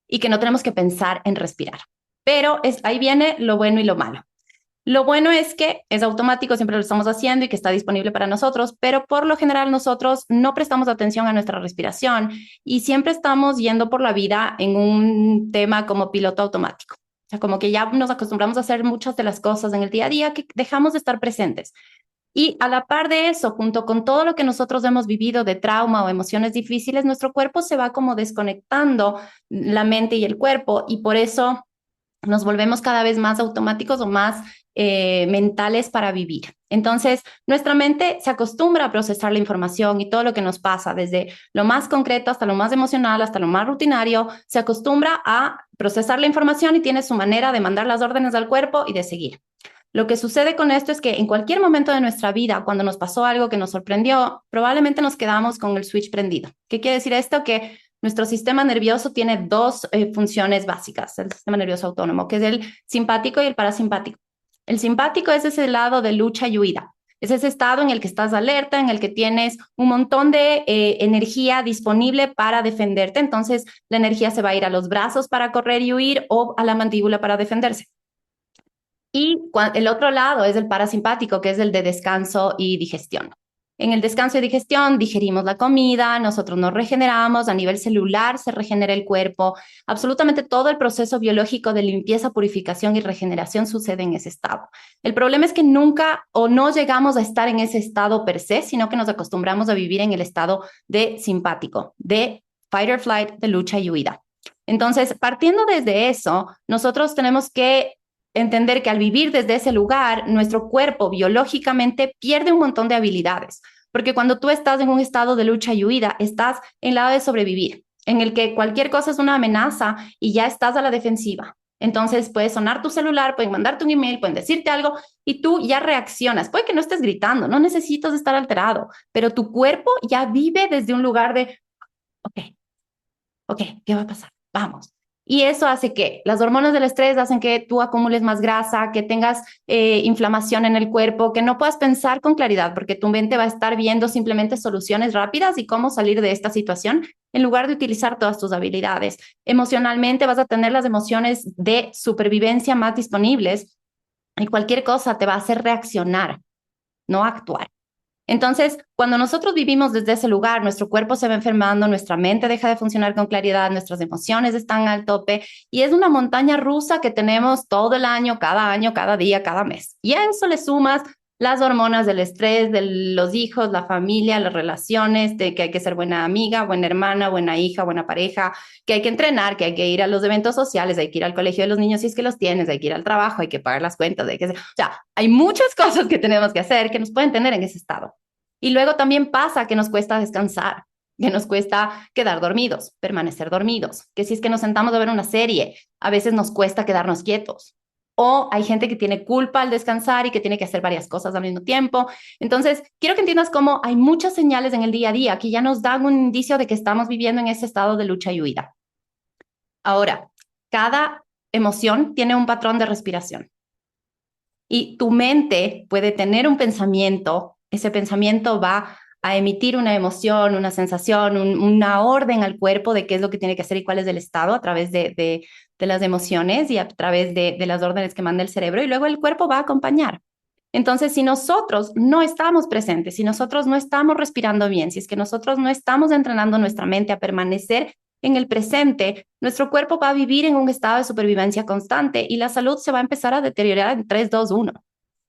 B: y que no tenemos que pensar en respirar. Pero ahí viene lo bueno y lo malo. Lo bueno es que es automático, siempre lo estamos haciendo y que está disponible para nosotros, pero por lo general nosotros no prestamos atención a nuestra respiración y siempre estamos yendo por la vida en un tema como piloto automático. O sea, como que ya nos acostumbramos a hacer muchas de las cosas en el día a día que dejamos de estar presentes. Y a la par de eso, junto con todo lo que nosotros hemos vivido de trauma o emociones difíciles, nuestro cuerpo se va como desconectando la mente y el cuerpo y por eso nos volvemos cada vez más automáticos o más mentales para vivir. Entonces, nuestra mente se acostumbra a procesar la información y todo lo que nos pasa, desde lo más concreto hasta lo más emocional, hasta lo más rutinario, se acostumbra a procesar la información y tiene su manera de mandar las órdenes al cuerpo y de seguir. Lo que sucede con esto es que en cualquier momento de nuestra vida, cuando nos pasó algo que nos sorprendió, probablemente nos quedamos con el switch prendido. ¿Qué quiere decir esto? Que nuestro sistema nervioso tiene dos funciones básicas, el sistema nervioso autónomo, que es el simpático y el parasimpático. El simpático es ese lado de lucha y huida. Es ese estado en el que estás alerta, en el que tienes un montón de energía disponible para defenderte. Entonces, la energía se va a ir a los brazos para correr y huir o a la mandíbula para defenderse. Y el otro lado es el parasimpático, que es el de descanso y digestión. En el descanso y digestión digerimos la comida, nosotros nos regeneramos, a nivel celular se regenera el cuerpo, absolutamente todo el proceso biológico de limpieza, purificación y regeneración sucede en ese estado. El problema es que nunca o no llegamos a estar en ese estado per se, sino que nos acostumbramos a vivir en el estado de simpático, de fight or flight, de lucha y huida. Entonces, partiendo desde eso, nosotros tenemos que entender que al vivir desde ese lugar, nuestro cuerpo biológicamente pierde un montón de habilidades, porque cuando tú estás en un estado de lucha y huida, estás en el lado de sobrevivir, en el que cualquier cosa es una amenaza y ya estás a la defensiva. Entonces puede sonar tu celular, pueden mandarte un email, pueden decirte algo y tú ya reaccionas. Puede que no estés gritando, no necesitas estar alterado, pero tu cuerpo ya vive desde un lugar de, ok, ok, ¿qué va a pasar? Vamos. Y eso hace que las hormonas del estrés hacen que tú acumules más grasa, que tengas inflamación en el cuerpo, que no puedas pensar con claridad, porque tu mente va a estar viendo simplemente soluciones rápidas y cómo salir de esta situación en lugar de utilizar todas tus habilidades. Emocionalmente vas a tener las emociones de supervivencia más disponibles y cualquier cosa te va a hacer reaccionar, no actuar. Entonces, cuando nosotros vivimos desde ese lugar, nuestro cuerpo se va enfermando, nuestra mente deja de funcionar con claridad, nuestras emociones están al tope y es una montaña rusa que tenemos todo el año, cada día, cada mes. Y a eso le sumas las hormonas del estrés, de los hijos, la familia, las relaciones, de que hay que ser buena amiga, buena hermana, buena hija, buena pareja, que hay que entrenar, que hay que ir a los eventos sociales, hay que ir al colegio de los niños si es que los tienes, hay que ir al trabajo, hay que pagar las cuentas, o sea, hay muchas cosas que tenemos que hacer que nos pueden tener en ese estado. Y luego también pasa que nos cuesta descansar, que nos cuesta quedar dormidos, permanecer dormidos, que si es que nos sentamos a ver una serie, a veces nos cuesta quedarnos quietos. O hay gente que tiene culpa al descansar y que tiene que hacer varias cosas al mismo tiempo. Entonces, quiero que entiendas cómo hay muchas señales en el día a día que ya nos dan un indicio de que estamos viviendo en ese estado de lucha y huida. Ahora, cada emoción tiene un patrón de respiración. Y tu mente puede tener un pensamiento, ese pensamiento va a emitir una emoción, una sensación, una orden al cuerpo de qué es lo que tiene que hacer y cuál es el estado a través de las emociones y a través de las órdenes que manda el cerebro y luego el cuerpo va a acompañar. Entonces, si nosotros no estamos presentes, si nosotros no estamos respirando bien, si es que nosotros no estamos entrenando nuestra mente a permanecer en el presente, nuestro cuerpo va a vivir en un estado de supervivencia constante y la salud se va a empezar a deteriorar en 3, 2, 1.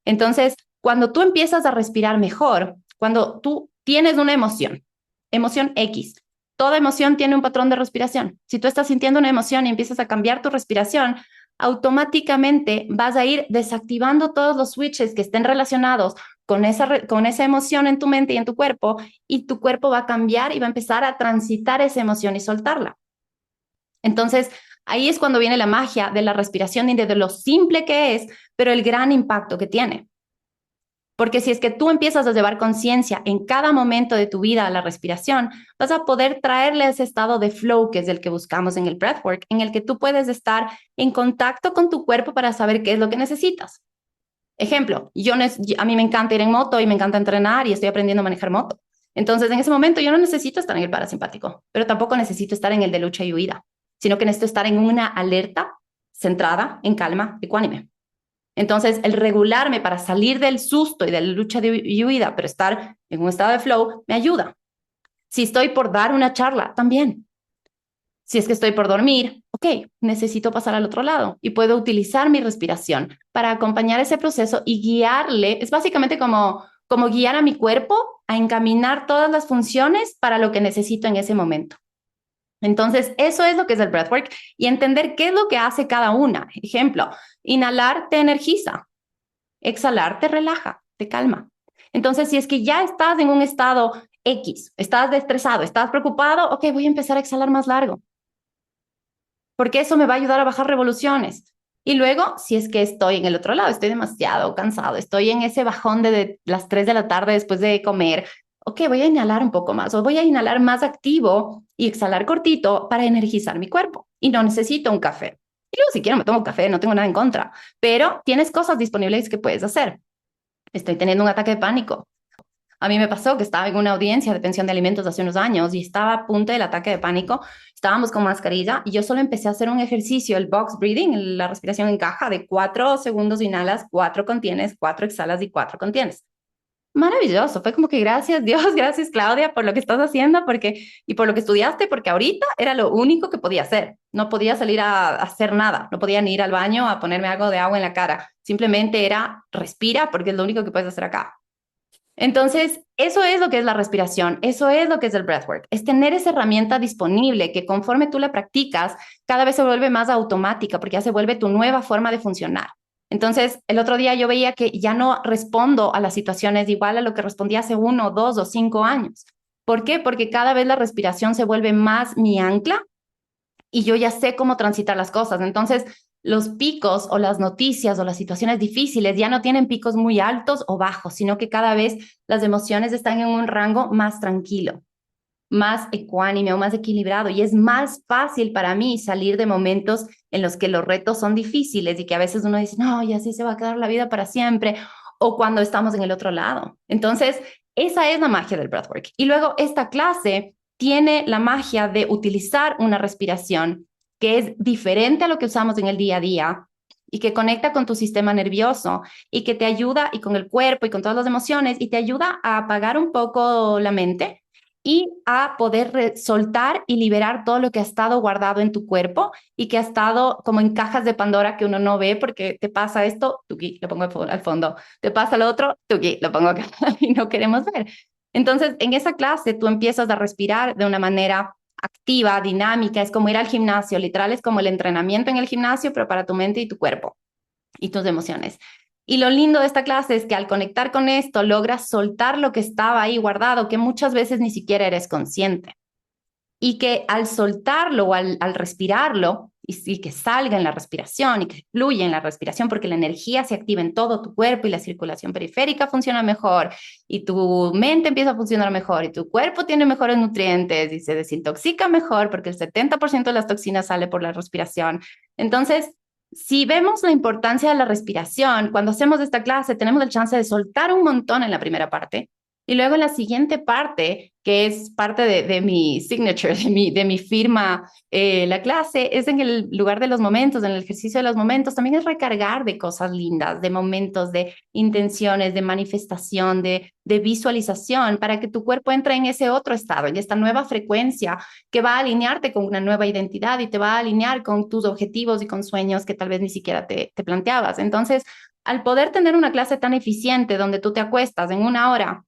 B: Entonces, cuando tú empiezas a respirar mejor, cuando tú tienes una emoción, emoción X, toda emoción tiene un patrón de respiración. Si tú estás sintiendo una emoción y empiezas a cambiar tu respiración, automáticamente vas a ir desactivando todos los switches que estén relacionados con esa emoción en tu mente y en tu cuerpo, y tu cuerpo va a cambiar y va a empezar a transitar esa emoción y soltarla. Entonces, ahí es cuando viene la magia de la respiración y de lo simple que es, pero el gran impacto que tiene. Porque si es que tú empiezas a llevar conciencia en cada momento de tu vida a la respiración, vas a poder traerle ese estado de flow que es el que buscamos en el breathwork, en el que tú puedes estar en contacto con tu cuerpo para saber qué es lo que necesitas. Ejemplo, a mí me encanta ir en moto y me encanta entrenar y estoy aprendiendo a manejar moto. Entonces, en ese momento yo no necesito estar en el parasimpático, pero tampoco necesito estar en el de lucha y huida, sino que necesito estar en una alerta centrada, en calma, ecuánime. Entonces, el regularme para salir del susto y de la lucha y huida, pero estar en un estado de flow, me ayuda. Si estoy por dar una charla, también. Si es que estoy por dormir, ok, necesito pasar al otro lado y puedo utilizar mi respiración para acompañar ese proceso y guiarle. Es básicamente como guiar a mi cuerpo a encaminar todas las funciones para lo que necesito en ese momento. Entonces, eso es lo que es el breathwork y entender qué es lo que hace cada una. Ejemplo, inhalar te energiza, exhalar te relaja, te calma. Entonces, si es que ya estás en un estado X, estás estresado, estás preocupado, ok, voy a empezar a exhalar más largo, porque eso me va a ayudar a bajar revoluciones. Y luego, si es que estoy en el otro lado, estoy demasiado cansado, estoy en ese bajón de las 3 de la tarde después de comer, ok, voy a inhalar un poco más o voy a inhalar más activo y exhalar cortito para energizar mi cuerpo. Y no necesito un café. Y luego, si quiero, me tomo un café, no tengo nada en contra, pero tienes cosas disponibles que puedes hacer. Estoy teniendo un ataque de pánico. A mí me pasó que estaba en una audiencia de pensión de alimentos hace unos años y estaba a punto del ataque de pánico. Estábamos con mascarilla y yo solo empecé a hacer un ejercicio, el box breathing, la respiración en caja de 4 segundos inhalas, 4 contienes, 4 exhalas y 4 contienes. Maravilloso, fue como que gracias Dios, gracias Claudia por lo que estás haciendo y por lo que estudiaste, porque ahorita era lo único que podía hacer. No podía salir a hacer nada, no podía ni ir al baño a ponerme algo de agua en la cara. Simplemente era respira porque es lo único que puedes hacer acá. Entonces, eso es lo que es la respiración, eso es lo que es el breathwork, es tener esa herramienta disponible que conforme tú la practicas, cada vez se vuelve más automática porque ya se vuelve tu nueva forma de funcionar. Entonces, el otro día yo veía que ya no respondo a las situaciones igual a lo que respondía hace 1, 2 o 5 años. ¿Por qué? Porque cada vez la respiración se vuelve más mi ancla y yo ya sé cómo transitar las cosas. Entonces, los picos o las noticias o las situaciones difíciles ya no tienen picos muy altos o bajos, sino que cada vez las emociones están en un rango más tranquilo, más ecuánime o más equilibrado, y es más fácil para mí salir de momentos en los que los retos son difíciles y que a veces uno dice, no, y así se va a quedar la vida para siempre, o cuando estamos en el otro lado. Entonces, esa es la magia del breathwork. Y luego esta clase tiene la magia de utilizar una respiración que es diferente a lo que usamos en el día a día, y que conecta con tu sistema nervioso y que te ayuda y con el cuerpo y con todas las emociones y te ayuda a apagar un poco la mente y a poder soltar y liberar todo lo que ha estado guardado en tu cuerpo y que ha estado como en cajas de Pandora que uno no ve porque te pasa esto, tuki, lo pongo al fondo, te pasa lo otro, tuki, lo pongo acá y no queremos ver. Entonces, en esa clase tú empiezas a respirar de una manera activa, dinámica, es como ir al gimnasio, literal es como el entrenamiento en el gimnasio, pero para tu mente y tu cuerpo y tus emociones. Y lo lindo de esta clase es que al conectar con esto logras soltar lo que estaba ahí guardado, que muchas veces ni siquiera eres consciente y que al soltarlo o al respirarlo y que salga en la respiración y que fluya en la respiración porque la energía se activa en todo tu cuerpo y la circulación periférica funciona mejor y tu mente empieza a funcionar mejor y tu cuerpo tiene mejores nutrientes y se desintoxica mejor porque el 70% de las toxinas sale por la respiración. Entonces, si vemos la importancia de la respiración, cuando hacemos esta clase tenemos el chance de soltar un montón en la primera parte y luego en la siguiente parte, que es parte de mi signature, de mi firma, la clase es en el lugar de los momentos, en el ejercicio de los momentos, también es recargar de cosas lindas, de momentos, de intenciones, de manifestación, de visualización, para que tu cuerpo entre en ese otro estado, en esta nueva frecuencia que va a alinearte con una nueva identidad y te va a alinear con tus objetivos y con sueños que tal vez ni siquiera te planteabas. Entonces, al poder tener una clase tan eficiente donde tú te acuestas en una hora,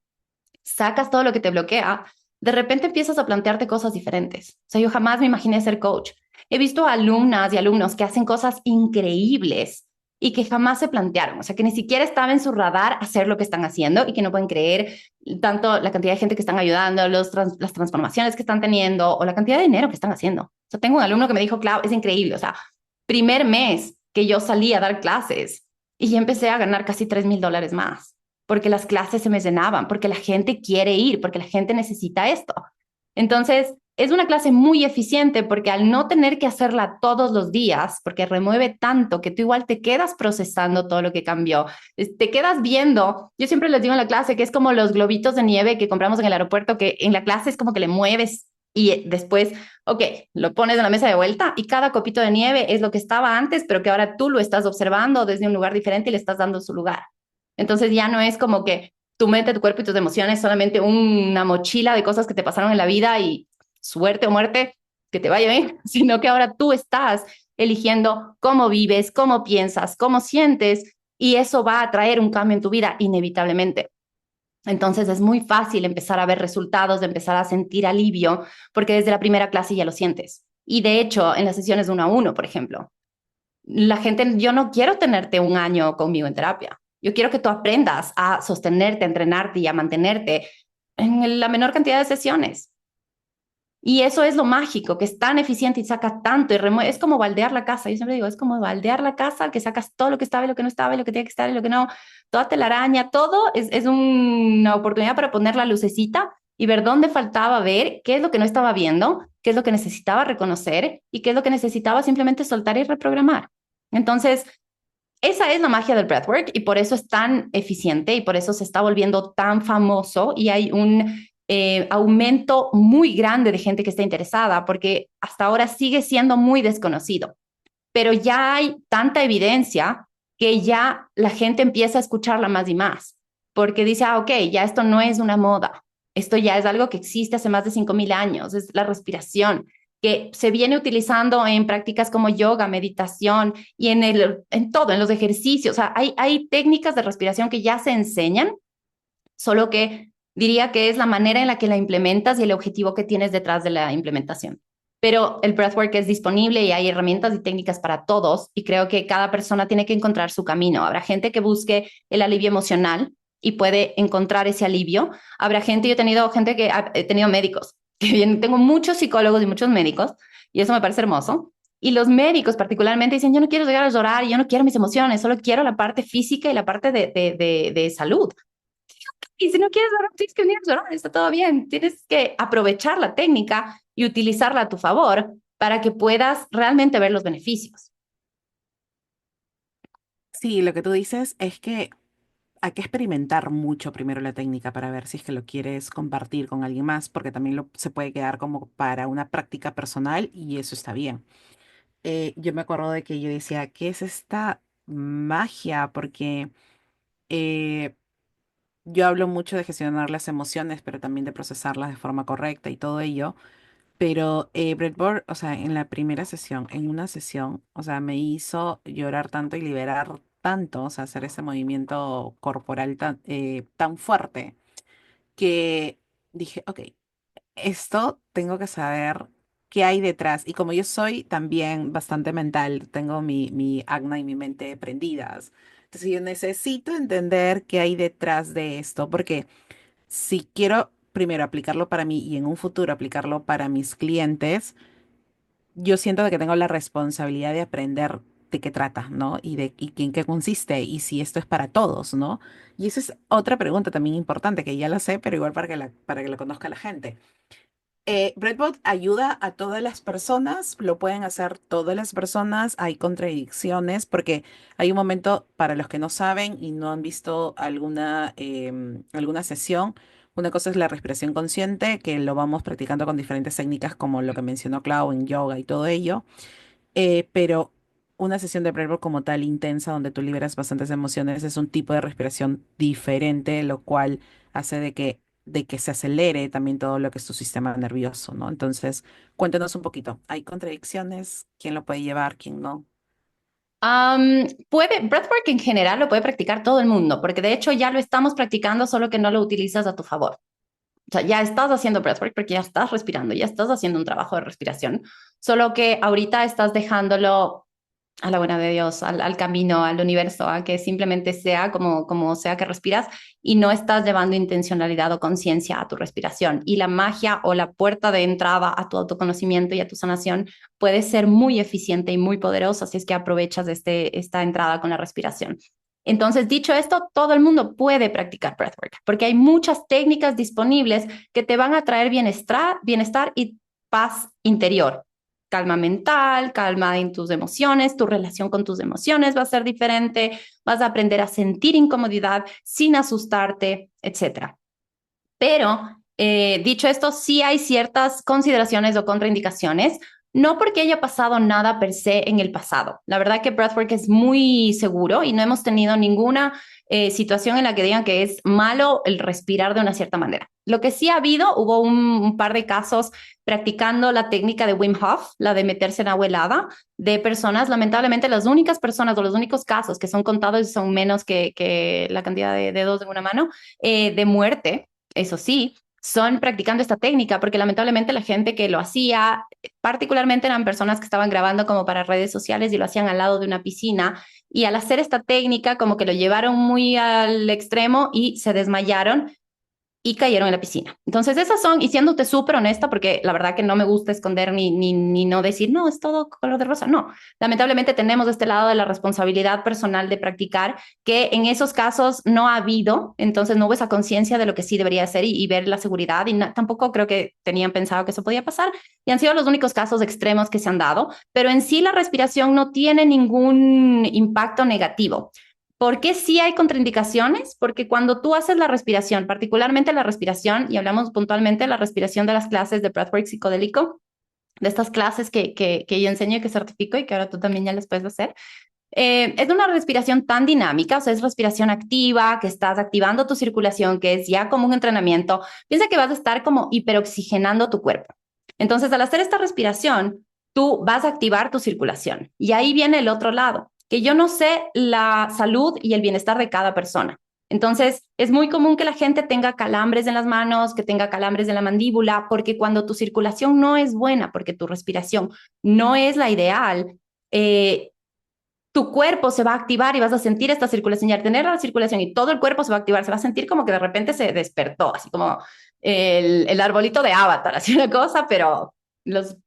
B: sacas todo lo que te bloquea, de repente empiezas a plantearte cosas diferentes. O sea, yo jamás me imaginé ser coach. He visto alumnas y alumnos que hacen cosas increíbles y que jamás se plantearon, o sea, que ni siquiera estaba en su radar hacer lo que están haciendo y que no pueden creer tanto la cantidad de gente que están ayudando, las transformaciones que están teniendo o la cantidad de dinero que están haciendo. O sea, tengo un alumno que me dijo, Clau, es increíble, o sea, primer mes que yo salí a dar clases y ya empecé a ganar casi $3,000 más porque las clases se me llenaban, porque la gente quiere ir, porque la gente necesita esto. Entonces, es una clase muy eficiente porque al no tener que hacerla todos los días, porque remueve tanto que tú igual te quedas procesando todo lo que cambió, te quedas viendo, yo siempre les digo en la clase que es como los globitos de nieve que compramos en el aeropuerto, que en la clase es como que le mueves y después, ok, lo pones en la mesa de vuelta y cada copito de nieve es lo que estaba antes, pero que ahora tú lo estás observando desde un lugar diferente y le estás dando su lugar. Entonces ya no es como que tu mente, tu cuerpo y tus emociones solamente una mochila de cosas que te pasaron en la vida y suerte o muerte, que te vaya bien, sino que ahora tú estás eligiendo cómo vives, cómo piensas, cómo sientes y eso va a traer un cambio en tu vida inevitablemente. Entonces es muy fácil empezar a ver resultados, de empezar a sentir alivio, porque desde la primera clase ya lo sientes. Y de hecho, en las sesiones 1 a 1, por ejemplo, la gente, yo no quiero tenerte un año conmigo en terapia. Yo quiero que tú aprendas a sostenerte, a entrenarte y a mantenerte en la menor cantidad de sesiones. Y eso es lo mágico, que es tan eficiente y saca tanto y remueve. Es como baldear la casa. Yo siempre digo, es como baldear la casa, que sacas todo lo que estaba y lo que no estaba y lo que tiene que estar y lo que no, toda telaraña, todo es una oportunidad para poner la lucecita y ver dónde faltaba ver, qué es lo que no estaba viendo, qué es lo que necesitaba reconocer y qué es lo que necesitaba simplemente soltar y reprogramar. Entonces, esa es la magia del breathwork y por eso es tan eficiente y por eso se está volviendo tan famoso y hay un aumento muy grande de gente que está interesada porque hasta ahora sigue siendo muy desconocido, pero ya hay tanta evidencia que ya la gente empieza a escucharla más y más porque dice, ok, ya esto no es una moda, esto ya es algo que existe hace más de 5,000 años, es la respiración que se viene utilizando en prácticas como yoga, meditación y en todo, en los ejercicios. O sea, hay técnicas de respiración que ya se enseñan, solo que diría que es la manera en la que la implementas y el objetivo que tienes detrás de la implementación. Pero el breathwork es disponible y hay herramientas y técnicas para todos y creo que cada persona tiene que encontrar su camino. Habrá gente que busque el alivio emocional y puede encontrar ese alivio. Habrá gente, yo he tenido médicos, tengo muchos psicólogos y muchos médicos y eso me parece hermoso. Y los médicos particularmente dicen, yo no quiero llegar a llorar, yo no quiero mis emociones, solo quiero la parte física y la parte de salud. Y si no quieres llorar, tienes que venir a llorar, está todo bien. Tienes que aprovechar la técnica y utilizarla a tu favor para que puedas realmente ver los beneficios.
A: Sí, lo que tú dices es que hay que experimentar mucho primero la técnica para ver si es que lo quieres compartir con alguien más, porque también se puede quedar como para una práctica personal y eso está bien. Yo me acuerdo de que yo decía, ¿qué es esta? magia, porque eh, yo hablo mucho de gestionar las emociones, pero también de procesarlas de forma correcta y todo ello. Pero Breadboard, o sea, en la primera sesión, en una sesión, o sea, me hizo llorar tanto y liberar tanto, o sea, hacer ese movimiento corporal tan fuerte que dije, ok, esto tengo que saber qué hay detrás. Y como yo soy también bastante mental, tengo mi acna y mi mente prendidas. Entonces yo necesito entender qué hay detrás de esto, porque si quiero primero aplicarlo para mí y en un futuro aplicarlo para mis clientes, yo siento de que tengo la responsabilidad de aprender de qué trata, ¿no? Y en qué consiste y si esto es para todos, ¿no? Y esa es otra pregunta también importante que ya la sé, pero igual para que la conozca la gente. Breadbot ayuda a todas las personas, lo pueden hacer todas las personas, hay contradicciones porque hay un momento para los que no saben y no han visto alguna sesión. Una cosa es la respiración consciente, que lo vamos practicando con diferentes técnicas como lo que mencionó Clau en yoga y todo ello. Pero una sesión de breathwork como tal intensa, donde tú liberas bastantes emociones, es un tipo de respiración diferente, lo cual hace de que se acelere también todo lo que es tu sistema nervioso, ¿no? Entonces, cuéntanos un poquito. ¿Hay contradicciones? ¿Quién lo puede llevar? ¿Quién no?
B: Breathwork en general lo puede practicar todo el mundo, porque de hecho ya lo estamos practicando, solo que no lo utilizas a tu favor. O sea, ya estás haciendo breathwork porque ya estás respirando, ya estás haciendo un trabajo de respiración, solo que ahorita estás dejándolo a la buena de Dios, al camino, al universo, a que simplemente sea como sea que respiras y no estás llevando intencionalidad o conciencia a tu respiración. Y la magia o la puerta de entrada a tu autoconocimiento y a tu sanación puede ser muy eficiente y muy poderosa si es que aprovechas esta entrada con la respiración. Entonces, dicho esto, todo el mundo puede practicar breathwork porque hay muchas técnicas disponibles que te van a traer bienestar y paz interior, calma mental, calma en tus emociones, tu relación con tus emociones va a ser diferente, vas a aprender a sentir incomodidad sin asustarte, etcétera. Pero, dicho esto, sí hay ciertas consideraciones o contraindicaciones, no porque haya pasado nada per se en el pasado. La verdad que Breathwork es muy seguro y no hemos tenido ninguna situación en la que digan que es malo el respirar de una cierta manera. Lo que sí ha habido, hubo un par de casos practicando la técnica de Wim Hof, la de meterse en agua helada, de personas, lamentablemente las únicas personas o los únicos casos que son contados y son menos que la cantidad de dedos de una mano, de muerte, eso sí, son practicando esta técnica, porque lamentablemente la gente que lo hacía, particularmente eran personas que estaban grabando como para redes sociales y lo hacían al lado de una piscina, y al hacer esta técnica como que lo llevaron muy al extremo y se desmayaron y cayeron en la piscina. Entonces esas son, y siéndote súper honesta, porque la verdad que no me gusta esconder ni no decir, no, es todo color de rosa, no. Lamentablemente tenemos este lado de la responsabilidad personal de practicar, que en esos casos no ha habido, entonces no hubo esa conciencia de lo que sí debería hacer y ver la seguridad, y tampoco creo que tenían pensado que eso podía pasar, y han sido los únicos casos extremos que se han dado, pero en sí la respiración no tiene ningún impacto negativo. ¿Por qué sí hay contraindicaciones? Porque cuando tú haces la respiración, particularmente la respiración, y hablamos puntualmente de la respiración de las clases de breathwork psicodélico, de estas clases que yo enseño y que certifico y que ahora tú también ya las puedes hacer, es una respiración tan dinámica, o sea, es respiración activa, que estás activando tu circulación, que es ya como un entrenamiento. Piensa que vas a estar como hiperoxigenando tu cuerpo. Entonces, al hacer esta respiración, tú vas a activar tu circulación. Y ahí viene el otro lado, que yo no sé la salud y el bienestar de cada persona. Entonces, es muy común que la gente tenga calambres en las manos, que tenga calambres en la mandíbula, porque cuando tu circulación no es buena, porque tu respiración no es la ideal, tu cuerpo se va a activar y vas a sentir esta circulación. Y al tener la circulación y todo el cuerpo se va a activar, se va a sentir como que de repente se despertó, así como el arbolito de Avatar, así una cosa, pero los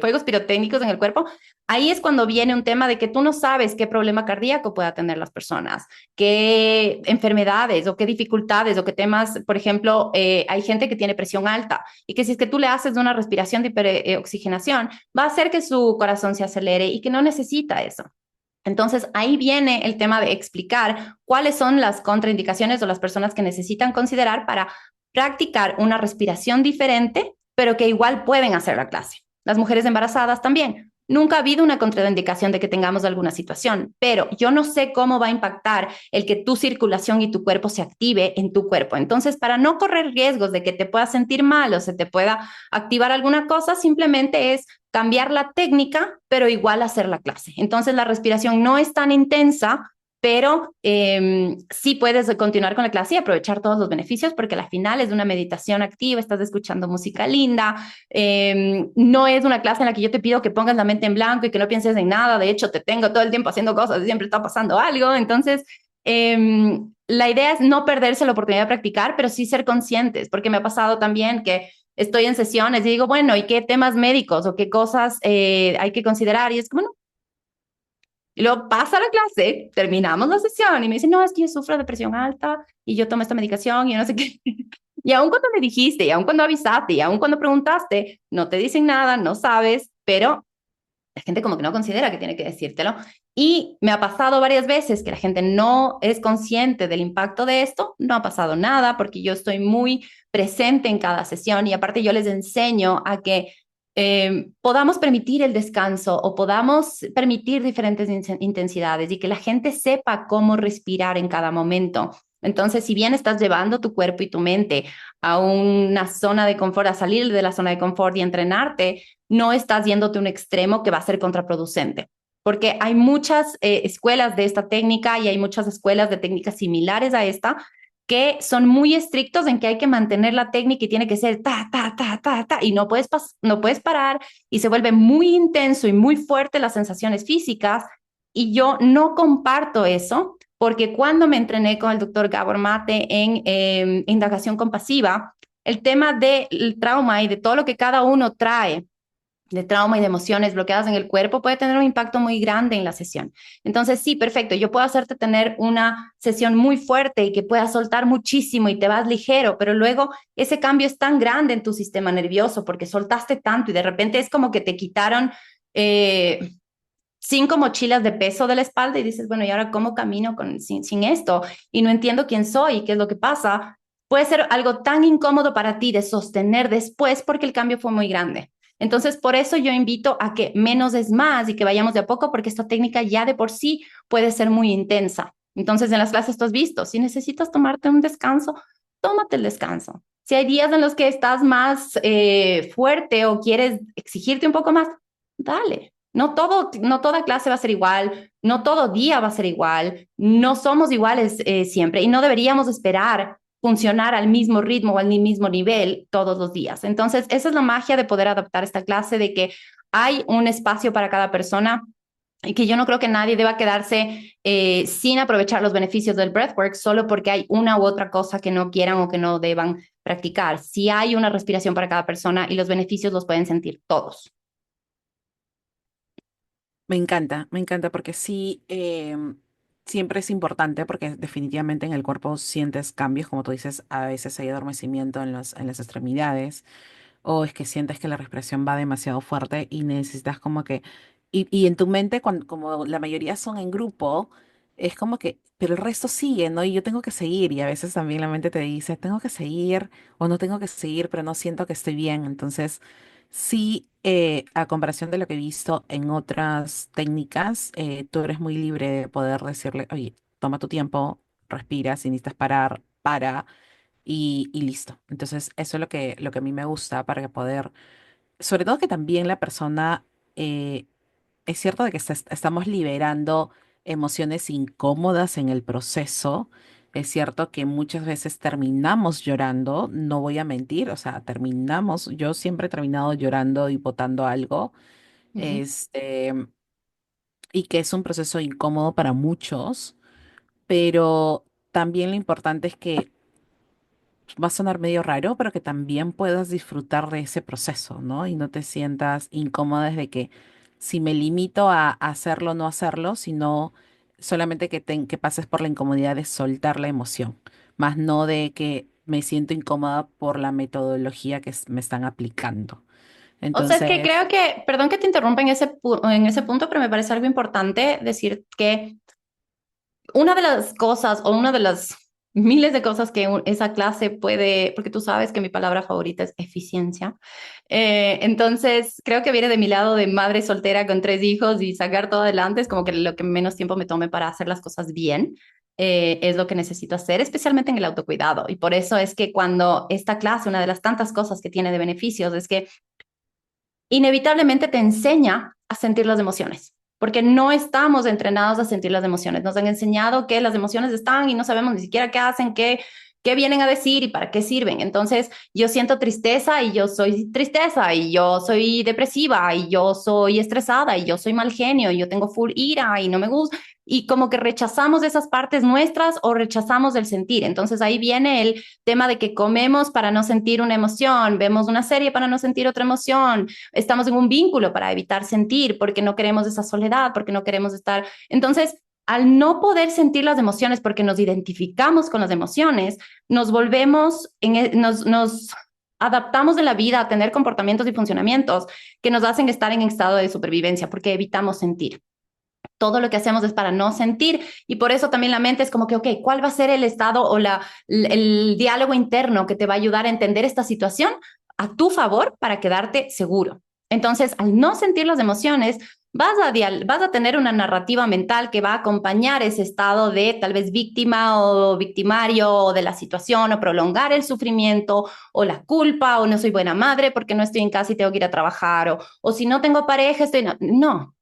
B: fuegos pirotécnicos en el cuerpo. Ahí es cuando viene un tema de que tú no sabes qué problema cardíaco pueda tener las personas, qué enfermedades o qué dificultades o qué temas, por ejemplo, hay gente que tiene presión alta y que si es que tú le haces una respiración de hiperoxigenación, va a hacer que su corazón se acelere y que no necesita eso. Entonces, ahí viene el tema de explicar cuáles son las contraindicaciones o las personas que necesitan considerar para practicar una respiración diferente, pero que igual pueden hacer la clase. Las mujeres embarazadas también. nunca ha habido una contraindicación de que tengamos alguna situación, pero yo no sé cómo va a impactar el que tu circulación y tu cuerpo se active en tu cuerpo. Entonces, para no correr riesgos de que te puedas sentir mal o se te pueda activar alguna cosa, simplemente es cambiar la técnica, pero igual hacer la clase. Entonces, la respiración no es tan intensa, pero sí puedes continuar con la clase y aprovechar todos los beneficios porque al final es una meditación activa, estás escuchando música linda, no es una clase en la que yo te pido que pongas la mente en blanco y que no pienses en nada, de hecho te tengo todo el tiempo haciendo cosas, siempre está pasando algo, entonces la idea es no perderse la oportunidad de practicar, pero sí ser conscientes, porque me ha pasado también que estoy en sesiones y digo, bueno, ¿y qué temas médicos o qué cosas hay que considerar? Y es como, no, y luego pasa la clase, terminamos la sesión y me dice, no, es que yo sufro de presión alta y yo tomo esta medicación y yo no sé qué. Y aun cuando me dijiste, y aun cuando avisaste, y aun cuando preguntaste, no te dicen nada, no sabes, pero la gente como que no considera que tiene que decírtelo. Y me ha pasado varias veces que la gente no es consciente del impacto de esto, no ha pasado nada porque yo estoy muy presente en cada sesión y aparte yo les enseño a que podamos permitir el descanso o podamos permitir diferentes intensidades y que la gente sepa cómo respirar en cada momento. Entonces, si bien estás llevando tu cuerpo y tu mente a una zona de confort, a salir de la zona de confort y entrenarte, no estás yéndote a un extremo que va a ser contraproducente. Porque hay muchas escuelas de esta técnica y hay muchas escuelas de técnicas similares a esta que son muy estrictos en que hay que mantener la técnica y tiene que ser ta, ta, ta, ta, ta, y no puedes parar y se vuelve muy intenso y muy fuerte las sensaciones físicas. Y yo no comparto eso porque cuando me entrené con el doctor Gabor Mate en indagación compasiva, el tema del trauma y de todo lo que cada uno trae de trauma y de emociones bloqueadas en el cuerpo puede tener un impacto muy grande en la sesión. Entonces, sí, perfecto, yo puedo hacerte tener una sesión muy fuerte y que puedas soltar muchísimo y te vas ligero, pero luego ese cambio es tan grande en tu sistema nervioso porque soltaste tanto y de repente es como que te quitaron 5 mochilas de peso de la espalda y dices, bueno, ¿y ahora cómo camino sin esto? Y no entiendo quién soy, qué es lo que pasa. Puede ser algo tan incómodo para ti de sostener después porque el cambio fue muy grande. Entonces, por eso yo invito a que menos es más y que vayamos de a poco porque esta técnica ya de por sí puede ser muy intensa. Entonces, en las clases tú has visto, si necesitas tomarte un descanso, tómate el descanso. Si hay días en los que estás más fuerte o quieres exigirte un poco más, dale. No toda clase va a ser igual, no todo día va a ser igual, no somos iguales siempre y no deberíamos esperar funcionar al mismo ritmo o al mismo nivel todos los días. Entonces, esa es la magia de poder adaptar esta clase, de que hay un espacio para cada persona y que yo no creo que nadie deba quedarse sin aprovechar los beneficios del breathwork solo porque hay una u otra cosa que no quieran o que no deban practicar. Si hay una respiración para cada persona y los beneficios los pueden sentir todos.
A: Me encanta porque sí, siempre es importante porque definitivamente en el cuerpo sientes cambios, como tú dices, a veces hay adormecimiento en las extremidades o es que sientes que la respiración va demasiado fuerte y necesitas como que, y en tu mente, como la mayoría son en grupo, es como que, pero el resto sigue, ¿no? Y yo tengo que seguir y a veces también la mente te dice, tengo que seguir o no tengo que seguir, pero no siento que estoy bien. Entonces, sí, a comparación de lo que he visto en otras técnicas, tú eres muy libre de poder decirle, oye, toma tu tiempo, respira, si necesitas parar, para y listo. Entonces, eso es lo que a mí me gusta para poder, sobre todo que también la persona, es cierto de que estamos liberando emociones incómodas en el proceso. Es cierto que muchas veces terminamos llorando, no voy a mentir, o sea, terminamos, yo siempre he terminado llorando y botando algo,
B: Uh -huh.
A: este, y que es un proceso incómodo para muchos, pero también lo importante es que va a sonar medio raro, pero que también puedas disfrutar de ese proceso, ¿no? Y no te sientas incómoda desde que si me limito a hacerlo o no hacerlo, sino solamente que pases por la incomodidad de soltar la emoción, más no de que me siento incómoda por la metodología que me están aplicando.
B: O sea, es que
A: Entonces,
B: creo que, perdón que te interrumpa en ese punto, pero me parece algo importante decir que una de las cosas o una de las miles de cosas que esa clase puede, porque tú sabes que mi palabra favorita es eficiencia. Entonces, creo que viene de mi lado de madre soltera con 3 hijos y sacar todo adelante es como que lo que menos tiempo me tome para hacer las cosas bien. Es lo que necesito hacer, especialmente en el autocuidado. Y por eso es que cuando esta clase, una de las tantas cosas que tiene de beneficios es que inevitablemente te enseña a sentir las emociones, porque no estamos entrenados a sentir las emociones. Nos han enseñado que las emociones están y no sabemos ni siquiera qué hacen, qué vienen a decir y para qué sirven. Entonces, yo siento tristeza y yo soy tristeza y yo soy depresiva y yo soy estresada y yo soy mal genio y yo tengo full ira y no me gusta. Y como que rechazamos esas partes nuestras o rechazamos el sentir. Entonces ahí viene el tema de que comemos para no sentir una emoción, vemos una serie para no sentir otra emoción, estamos en un vínculo para evitar sentir, porque no queremos esa soledad, porque no queremos estar. Entonces, al no poder sentir las emociones porque nos identificamos con las emociones, nos volvemos, nos adaptamos de la vida a tener comportamientos y funcionamientos que nos hacen estar en estado de supervivencia porque evitamos sentir. Todo lo que hacemos es para no sentir y por eso también la mente es como que, ok, ¿cuál va a ser el estado o el diálogo interno que te va a ayudar a entender esta situación a tu favor para quedarte seguro? Entonces, al no sentir las emociones, vas a tener una narrativa mental que va a acompañar ese estado de tal vez víctima o victimario o de la situación o prolongar el sufrimiento o la culpa o no soy buena madre porque no estoy en casa y tengo que ir a trabajar o si no tengo pareja, estoy... No,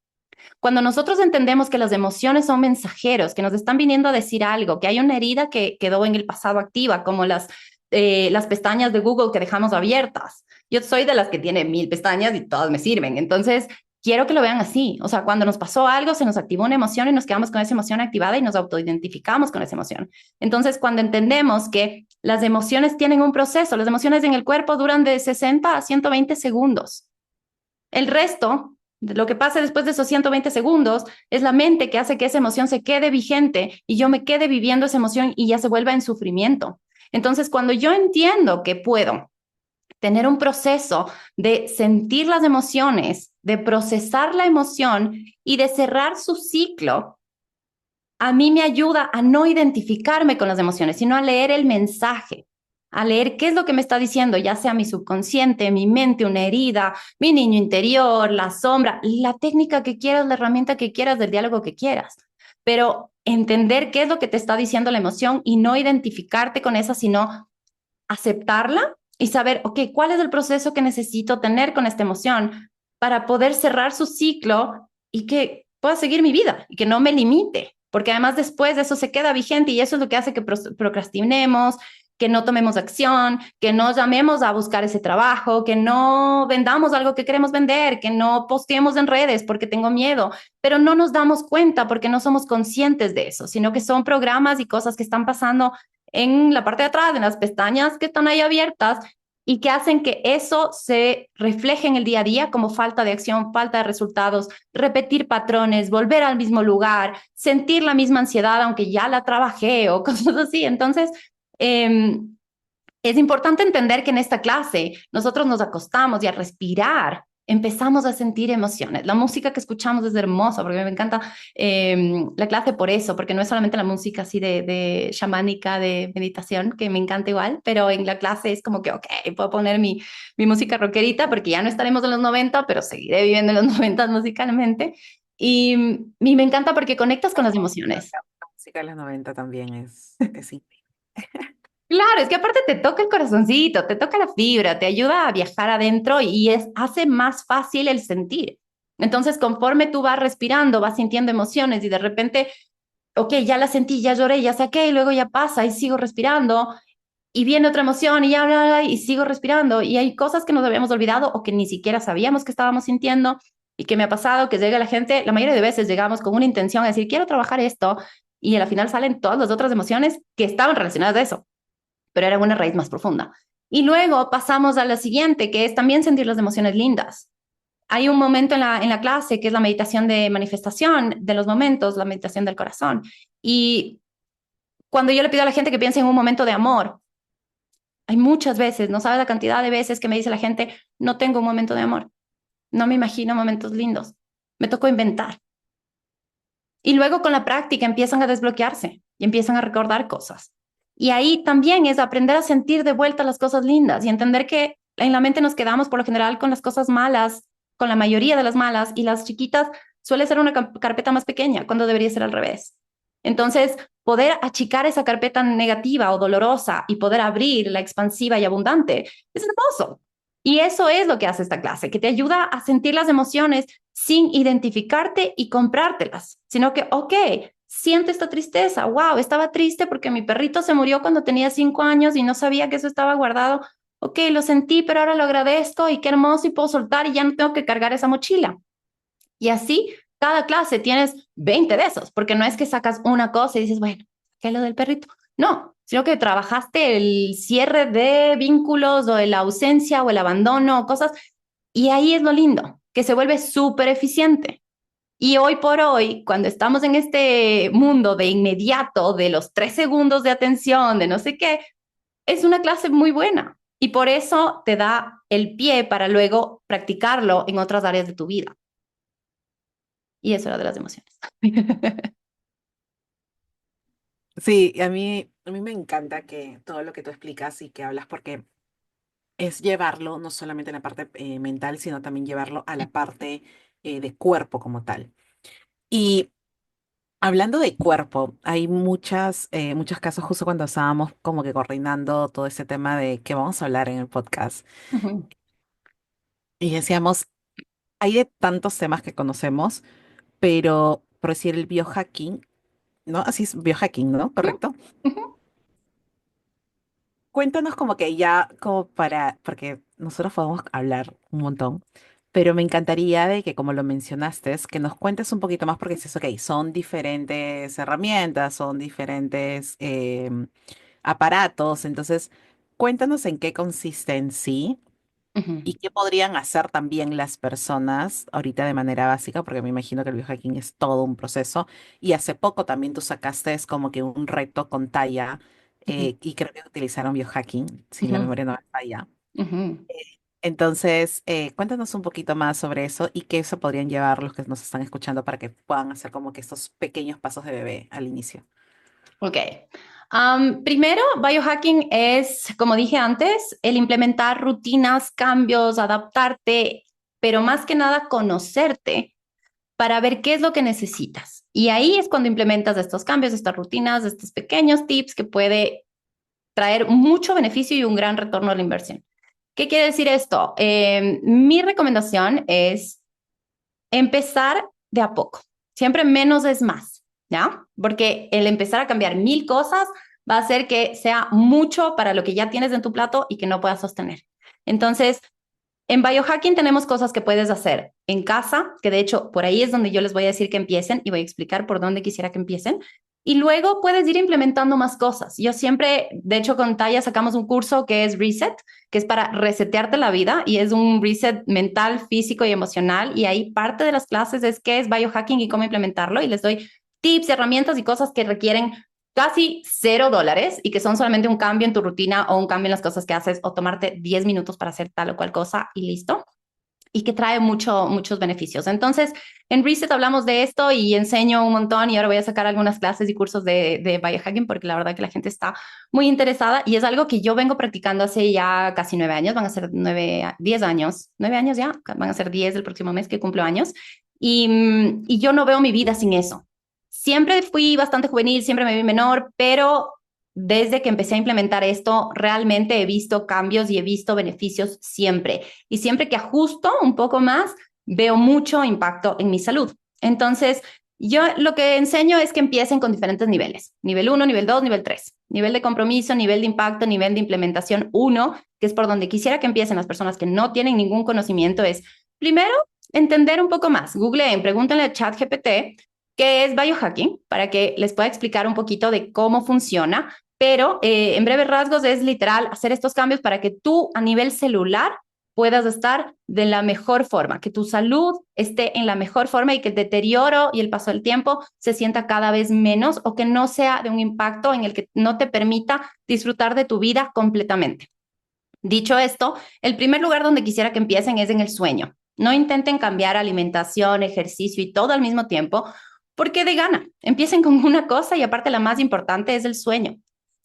B: cuando nosotros entendemos que las emociones son mensajeros, que nos están viniendo a decir algo, que hay una herida que quedó en el pasado activa, como las pestañas de Google que dejamos abiertas. Yo soy de las que tiene 1000 pestañas y todas me sirven. Entonces, quiero que lo vean así. O sea, cuando nos pasó algo, se nos activó una emoción y nos quedamos con esa emoción activada y nos autoidentificamos con esa emoción. Entonces, cuando entendemos que las emociones tienen un proceso, las emociones en el cuerpo duran de 60 a 120 segundos. El resto, de lo que pasa después de esos 120 segundos, es la mente que hace que esa emoción se quede vigente y yo me quede viviendo esa emoción y ya se vuelva en sufrimiento. Entonces, cuando yo entiendo que puedo tener un proceso de sentir las emociones, de procesar la emoción y de cerrar su ciclo, a mí me ayuda a no identificarme con las emociones, sino a leer el mensaje, a leer qué es lo que me está diciendo, ya sea mi subconsciente, mi mente, una herida, mi niño interior, la sombra, la técnica que quieras, la herramienta que quieras, del diálogo que quieras. Pero entender qué es lo que te está diciendo la emoción y no identificarte con esa, sino aceptarla y saber, ok, ¿cuál es el proceso que necesito tener con esta emoción para poder cerrar su ciclo y que pueda seguir mi vida y que no me limite? Porque además después de eso se queda vigente y eso es lo que hace que procrastinemos, que no tomemos acción, que no llamemos a buscar ese trabajo, que no vendamos algo que queremos vender, que no posteemos en redes porque tengo miedo, pero no nos damos cuenta porque no somos conscientes de eso, sino que son programas y cosas que están pasando en la parte de atrás, en las pestañas que están ahí abiertas y que hacen que eso se refleje en el día a día como falta de acción, falta de resultados, repetir patrones, volver al mismo lugar, sentir la misma ansiedad aunque ya la trabajé o cosas así. Entonces, eh, es importante entender que en esta clase nosotros nos acostamos y a respirar empezamos a sentir emociones. La música que escuchamos es hermosa porque me encanta la clase por eso, porque no es solamente la música así de chamánica, de meditación, que me encanta igual, pero en la clase es como que, ok, puedo poner mi música rockerita porque ya no estaremos en los 90, pero seguiré viviendo en los 90 musicalmente. Y me encanta porque conectas con las emociones.
A: La música de los 90 también es increíble.
B: Claro, es que aparte te toca el corazoncito, te toca la fibra, te ayuda a viajar adentro y hace más fácil el sentir. Entonces, conforme tú vas respirando, vas sintiendo emociones y de repente, ok, ya la sentí, ya lloré, ya saqué y luego ya pasa y sigo respirando y viene otra emoción y ya bla, bla, bla, y sigo respirando y hay cosas que nos habíamos olvidado o que ni siquiera sabíamos que estábamos sintiendo y que me ha pasado que llega la gente, la mayoría de veces llegamos con una intención de decir, quiero trabajar esto y al final salen todas las otras emociones que estaban relacionadas a eso, pero era una raíz más profunda. Y luego pasamos a la siguiente, que es también sentir las emociones lindas. Hay un momento en la clase que es la meditación de manifestación de los momentos, la meditación del corazón. Y cuando yo le pido a la gente que piense en un momento de amor, hay muchas veces, no sabes la cantidad de veces que me dice la gente, no tengo un momento de amor, no me imagino momentos lindos, me tocó inventar. Y luego con la práctica empiezan a desbloquearse y empiezan a recordar cosas. Y ahí también es aprender a sentir de vuelta las cosas lindas y entender que en la mente nos quedamos por lo general con las cosas malas, con la mayoría de las malas, y las chiquitas suele ser una carpeta más pequeña, cuando debería ser al revés. Entonces, poder achicar esa carpeta negativa o dolorosa y poder abrir la expansiva y abundante es hermoso. Y eso es lo que hace esta clase, que te ayuda a sentir las emociones sin identificarte y comprártelas, sino que, ok, siente esta tristeza. Wow, estaba triste porque mi perrito se murió cuando tenía 5 años y no sabía que eso estaba guardado. Ok, lo sentí, pero ahora lo agradezco y qué hermoso y puedo soltar y ya no tengo que cargar esa mochila. Y así, cada clase tienes 20 de esos, porque no es que sacas una cosa y dices, bueno, ¿qué es lo del perrito? No, sino que trabajaste el cierre de vínculos o la ausencia o el abandono o cosas. Y ahí es lo lindo, que se vuelve súper eficiente. Y hoy por hoy, cuando estamos en este mundo de inmediato, de los 3 segundos de atención, de no sé qué, es una clase muy buena. Y por eso te da el pie para luego practicarlo en otras áreas de tu vida. Y eso era de las emociones.
A: Sí, a mí me encanta que todo lo que tú explicas y que hablas porque es llevarlo no solamente en la parte mental, sino también llevarlo a la parte de cuerpo como tal. Y hablando de cuerpo, hay muchos casos justo cuando estábamos como que coordinando todo ese tema de que vamos a hablar en el podcast.
B: Ujú.
A: Y decíamos, hay de tantos temas que conocemos, pero por decir el biohacking, ¿no? Así es biohacking, ¿no? ¿Correcto?
B: Ujú.
A: Cuéntanos como que ya, como para, porque nosotros podemos hablar un montón, pero me encantaría de que como lo mencionaste, es que nos cuentes un poquito más porque dices, ok, son diferentes herramientas, son diferentes aparatos, entonces cuéntanos en qué consiste en sí
B: Ujú.
A: y qué podrían hacer también las personas ahorita de manera básica, porque me imagino que el biohacking es todo un proceso y hace poco también tú sacaste es como que un reto con Taya
B: Ujú.
A: y creo que utilizaron biohacking, si la
B: Ujú.
A: memoria no me falla.
B: Ujú.
A: Entonces, cuéntanos un poquito más sobre eso y qué se podrían llevar los que nos están escuchando para que puedan hacer como que estos pequeños pasos de bebé al inicio.
B: Ok. Primero, biohacking es, como dije antes, el implementar rutinas, cambios, adaptarte, pero más que nada conocerte para ver qué es lo que necesitas. Y ahí es cuando implementas estos cambios, estas rutinas, estos pequeños tips que puede traer mucho beneficio y un gran retorno a la inversión. ¿Qué quiere decir esto? Mi recomendación es empezar de a poco. Siempre menos es más, ¿ya? Porque el empezar a cambiar 1000 cosas va a hacer que sea mucho para lo que ya tienes en tu plato y que no puedas sostener. Entonces, en biohacking tenemos cosas que puedes hacer en casa, que de hecho por ahí es donde yo les voy a decir que empiecen y voy a explicar por dónde quisiera que empiecen. Y luego puedes ir implementando más cosas. Yo siempre, de hecho, con Taya sacamos un curso que es Reset, que es para resetearte la vida y es un reset mental, físico y emocional. Y ahí parte de las clases es qué es biohacking y cómo implementarlo. Y les doy tips, herramientas y cosas que requieren casi $0 y que son solamente un cambio en tu rutina o un cambio en las cosas que haces o tomarte 10 minutos para hacer tal o cual cosa y listo. Y que trae muchos beneficios. Entonces, en Reset hablamos de esto y enseño un montón y ahora voy a sacar algunas clases y cursos de biohacking porque la verdad que la gente está muy interesada y es algo que yo vengo practicando hace ya casi 9 años, van a ser 10 años, 9 años ya, van a ser 10 el próximo mes que cumplo años y yo no veo mi vida sin eso. Siempre fui bastante juvenil, siempre me vi menor, pero desde que empecé a implementar esto, realmente he visto cambios y he visto beneficios siempre. Y siempre que ajusto un poco más, veo mucho impacto en mi salud. Entonces, yo lo que enseño es que empiecen con diferentes niveles. Nivel 1, nivel 2, nivel 3. Nivel de compromiso, nivel de impacto, nivel de implementación 1, que es por donde quisiera que empiecen las personas que no tienen ningún conocimiento, es primero entender un poco más. Googleen, pregúntenle a ChatGPT qué es biohacking para que les pueda explicar un poquito de cómo funciona, pero en breves rasgos es literal hacer estos cambios para que tú a nivel celular puedas estar de la mejor forma, que tu salud esté en la mejor forma y que el deterioro y el paso del tiempo se sienta cada vez menos o que no sea de un impacto en el que no te permita disfrutar de tu vida completamente. Dicho esto, el primer lugar donde quisiera que empiecen es en el sueño. No intenten cambiar alimentación, ejercicio y todo al mismo tiempo, porque de gana. Empiecen con una cosa y aparte la más importante es el sueño.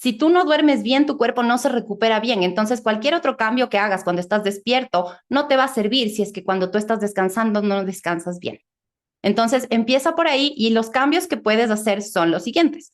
B: Si tú no duermes bien, tu cuerpo no se recupera bien. Entonces, cualquier otro cambio que hagas cuando estás despierto no te va a servir si es que cuando tú estás descansando no descansas bien. Entonces, empieza por ahí y los cambios que puedes hacer son los siguientes.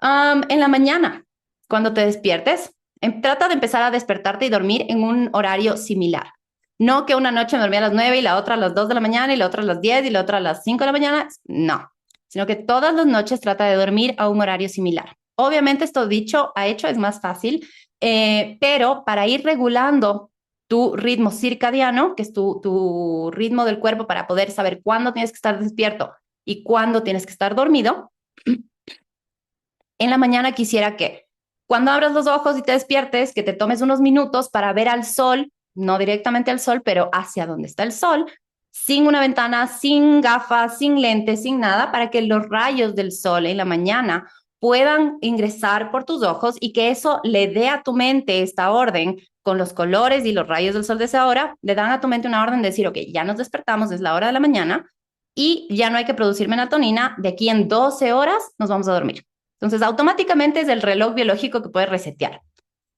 B: En la mañana, cuando te despiertes, trata de empezar a despertarte y dormir en un horario similar. No que una noche me dormí a las 9 y la otra a las 2 de la mañana y la otra a las 10 y la otra a las 5 de la mañana. No, sino que todas las noches trata de dormir a un horario similar. Obviamente esto dicho a hecho es más fácil, pero para ir regulando tu ritmo circadiano, que es tu ritmo del cuerpo para poder saber cuándo tienes que estar despierto y cuándo tienes que estar dormido, en la mañana quisiera que cuando abras los ojos y te despiertes, que te tomes unos minutos para ver al sol, no directamente al sol, pero hacia donde está el sol, sin una ventana, sin gafas, sin lentes, sin nada, para que los rayos del sol en la mañana puedan ingresar por tus ojos y que eso le dé a tu mente esta orden con los colores y los rayos del sol de esa hora, le dan a tu mente una orden de decir, ok, ya nos despertamos, es la hora de la mañana y ya no hay que producir melatonina, de aquí en 12 horas nos vamos a dormir. Entonces, automáticamente es el reloj biológico que puede resetear.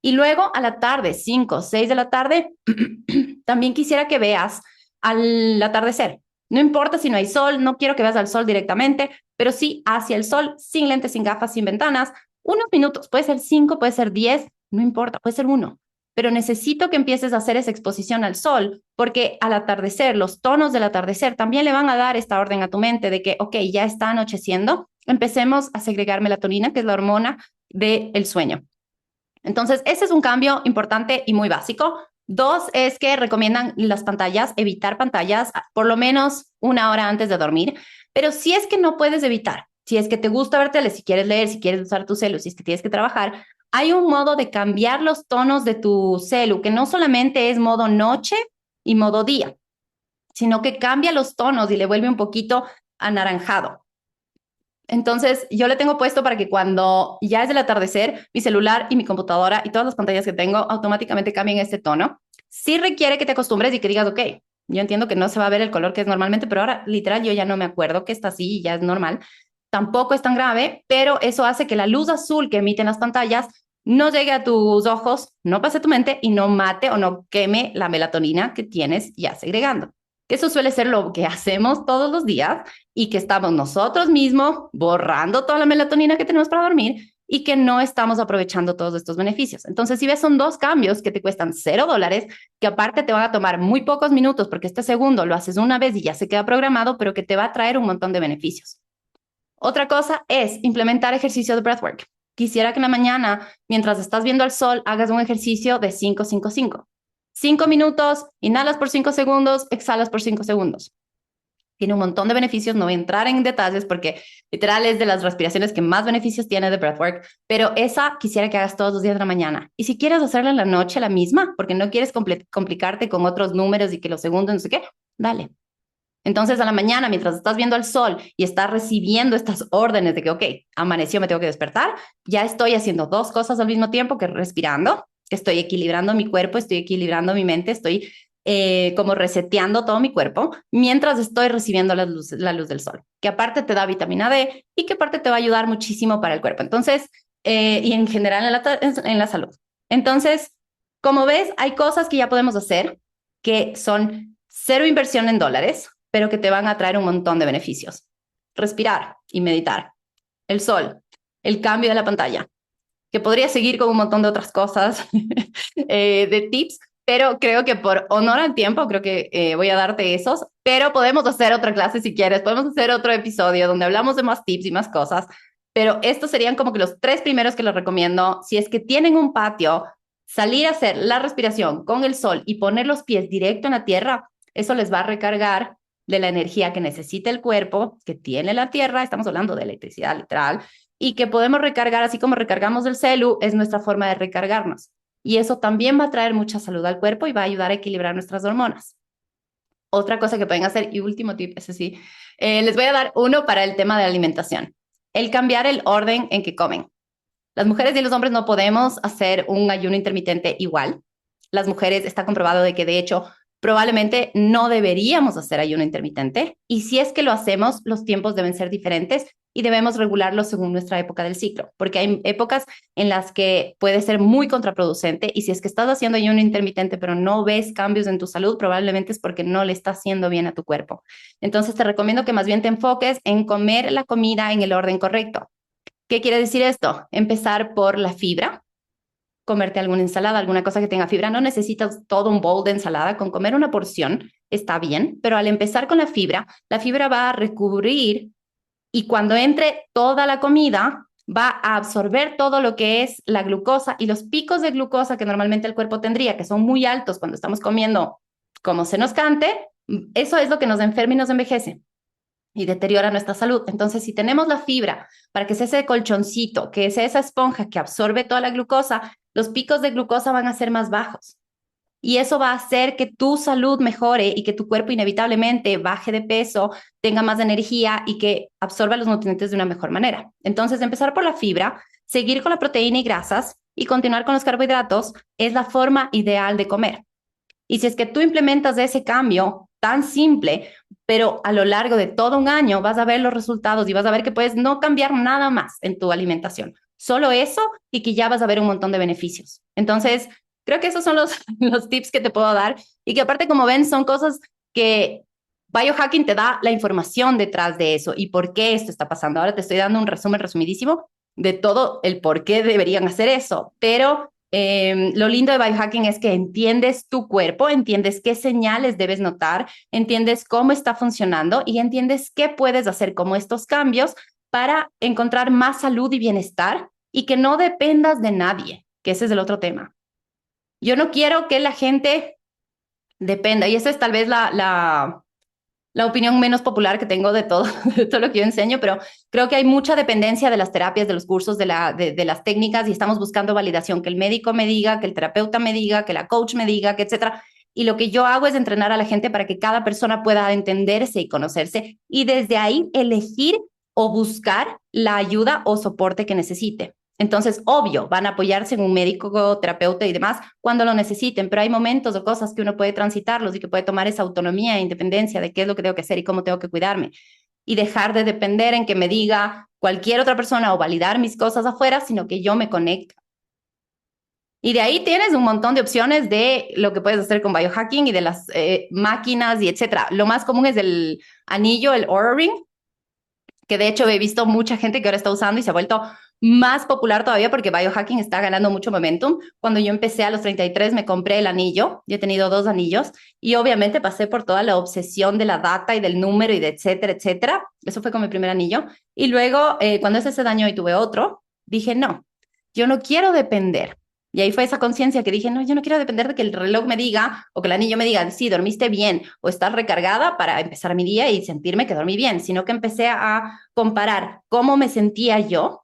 B: Y luego a la tarde, 5, 6 de la tarde, también quisiera que veas al atardecer. No importa si no hay sol, no quiero que veas al sol directamente, pero sí hacia el sol, sin lentes, sin gafas, sin ventanas, unos minutos, puede ser 5, puede ser 10, no importa, puede ser uno. Pero necesito que empieces a hacer esa exposición al sol, porque al atardecer, los tonos del atardecer también le van a dar esta orden a tu mente de que, ok, ya está anocheciendo, empecemos a segregar melatonina, que es la hormona del sueño. Entonces, ese es un cambio importante y muy básico. Dos es que recomiendan las pantallas, evitar pantallas por lo menos una hora antes de dormir, pero si es que no puedes evitar, si es que te gusta ver tele, si quieres leer, si quieres usar tu celu, si es que tienes que trabajar, hay un modo de cambiar los tonos de tu celu, que no solamente es modo noche y modo día, sino que cambia los tonos y le vuelve un poquito anaranjado. Entonces, yo le tengo puesto para que cuando ya es el atardecer, mi celular y mi computadora y todas las pantallas que tengo automáticamente cambien este tono. Sí requiere que te acostumbres y que digas, ok, yo entiendo que no se va a ver el color que es normalmente, pero ahora literal yo ya no me acuerdo que está así y ya es normal. Tampoco es tan grave, pero eso hace que la luz azul que emiten las pantallas no llegue a tus ojos, no pase a tu mente y no mate o no queme la melatonina que tienes ya segregando. Eso suele ser lo que hacemos todos los días y que estamos nosotros mismos borrando toda la melatonina que tenemos para dormir y que no estamos aprovechando todos estos beneficios. Entonces, si ves, son dos cambios que te cuestan $0, que aparte te van a tomar muy pocos minutos porque este segundo lo haces una vez y ya se queda programado, pero que te va a traer un montón de beneficios. Otra cosa es implementar ejercicio de breathwork. Quisiera que en la mañana, mientras estás viendo el sol, hagas un ejercicio de 5-5-5. 5 minutos, inhalas por 5 segundos, exhalas por 5 segundos. Tiene un montón de beneficios, no voy a entrar en detalles porque literal es de las respiraciones que más beneficios tiene de breathwork, pero esa quisiera que hagas todos los días de la mañana. Y si quieres hacerla en la noche, la misma, porque no quieres complicarte con otros números y que los segundos, no sé qué, dale. Entonces, a la mañana, mientras estás viendo el sol y estás recibiendo estas órdenes de que, ok, amaneció, me tengo que despertar, ya estoy haciendo dos cosas al mismo tiempo que respirando, estoy equilibrando mi cuerpo, estoy equilibrando mi mente, estoy como reseteando todo mi cuerpo mientras estoy recibiendo la luz del sol, que aparte te da vitamina D y que aparte te va a ayudar muchísimo para el cuerpo. Entonces, y en general en la salud. Entonces, como ves, hay cosas que ya podemos hacer que son cero inversión en dólares, pero que te van a traer un montón de beneficios. Respirar y meditar. El sol, el cambio de la pantalla, que podría seguir con un montón de otras cosas de tips, pero creo que por honor al tiempo, creo que voy a darte esos, pero podemos hacer otra clase si quieres, podemos hacer otro episodio donde hablamos de más tips y más cosas, pero estos serían como que los 3 primeros que les recomiendo. Si es que tienen un patio, salir a hacer la respiración con el sol y poner los pies directo en la tierra, eso les va a recargar de la energía que necesita el cuerpo, que tiene la tierra, estamos hablando de electricidad literal, y que podemos recargar, así como recargamos el celu, es nuestra forma de recargarnos. Y eso también va a traer mucha salud al cuerpo y va a ayudar a equilibrar nuestras hormonas. Otra cosa que pueden hacer, y último tip, ese sí, les voy a dar uno para el tema de la alimentación. El cambiar el orden en que comen. Las mujeres y los hombres no podemos hacer un ayuno intermitente igual. Las mujeres está comprobado de que de hecho probablemente no deberíamos hacer ayuno intermitente. Y si es que lo hacemos, los tiempos deben ser diferentes y debemos regularlo según nuestra época del ciclo, porque hay épocas en las que puede ser muy contraproducente y si es que estás haciendo ayuno intermitente pero no ves cambios en tu salud, probablemente es porque no le estás haciendo bien a tu cuerpo. Entonces te recomiendo que más bien te enfoques en comer la comida en el orden correcto. ¿Qué quiere decir esto? Empezar por la fibra, comerte alguna ensalada, alguna cosa que tenga fibra. No necesitas todo un bowl de ensalada, con comer una porción está bien, pero al empezar con la fibra va a recubrir y cuando entre toda la comida va a absorber todo lo que es la glucosa y los picos de glucosa que normalmente el cuerpo tendría, que son muy altos cuando estamos comiendo como se nos cante, eso es lo que nos enferma y nos envejece y deteriora nuestra salud. Entonces, si tenemos la fibra para que sea ese colchoncito, que sea esa esponja que absorbe toda la glucosa, los picos de glucosa van a ser más bajos. Y eso va a hacer que tu salud mejore y que tu cuerpo inevitablemente baje de peso, tenga más energía y que absorba los nutrientes de una mejor manera. Entonces, empezar por la fibra, seguir con la proteína y grasas y continuar con los carbohidratos es la forma ideal de comer. Y si es que tú implementas ese cambio tan simple, pero a lo largo de todo un año vas a ver los resultados y vas a ver que puedes no cambiar nada más en tu alimentación. Solo eso y que ya vas a ver un montón de beneficios. Entonces, creo que esos son los tips que te puedo dar y que aparte, como ven, son cosas que biohacking te da la información detrás de eso y por qué esto está pasando. Ahora te estoy dando un resumen resumidísimo de todo el por qué deberían hacer eso, pero lo lindo de biohacking es que entiendes tu cuerpo, entiendes qué señales debes notar, entiendes cómo está funcionando y entiendes qué puedes hacer como estos cambios para encontrar más salud y bienestar y que no dependas de nadie, que ese es el otro tema. Yo no quiero que la gente dependa, y esa es tal vez la opinión menos popular que tengo de todo, de todo lo que yo enseño, pero creo que hay mucha dependencia de las terapias, de los cursos, de las técnicas y estamos buscando validación, que el médico me diga, que el terapeuta me diga, que la coach me diga, que etcétera. Y lo que yo hago es entrenar a la gente para que cada persona pueda entenderse y conocerse y desde ahí elegir o buscar la ayuda o soporte que necesite. Entonces, obvio, van a apoyarse en un médico, terapeuta y demás cuando lo necesiten, pero hay momentos o cosas que uno puede transitarlos y que puede tomar esa autonomía e independencia de qué es lo que tengo que hacer y cómo tengo que cuidarme. Y dejar de depender en que me diga cualquier otra persona o validar mis cosas afuera, sino que yo me conecte. Y de ahí tienes un montón de opciones de lo que puedes hacer con biohacking y de las máquinas y etcétera. Lo más común es el anillo, el Oura Ring, que de hecho he visto mucha gente que ahora está usando y se ha vuelto más popular todavía porque biohacking está ganando mucho momentum. Cuando yo empecé a los 33 me compré el anillo, yo he tenido dos anillos y obviamente pasé por toda la obsesión de la data y del número y de etcétera, etcétera. Eso fue con mi primer anillo. Y luego, cuando ese se dañó y tuve otro, dije, no, yo no quiero depender. Y ahí fue esa conciencia que dije, no, yo no quiero depender de que el reloj me diga o que el anillo me diga, sí, dormiste bien o estás recargada para empezar mi día y sentirme que dormí bien, sino que empecé a comparar cómo me sentía yo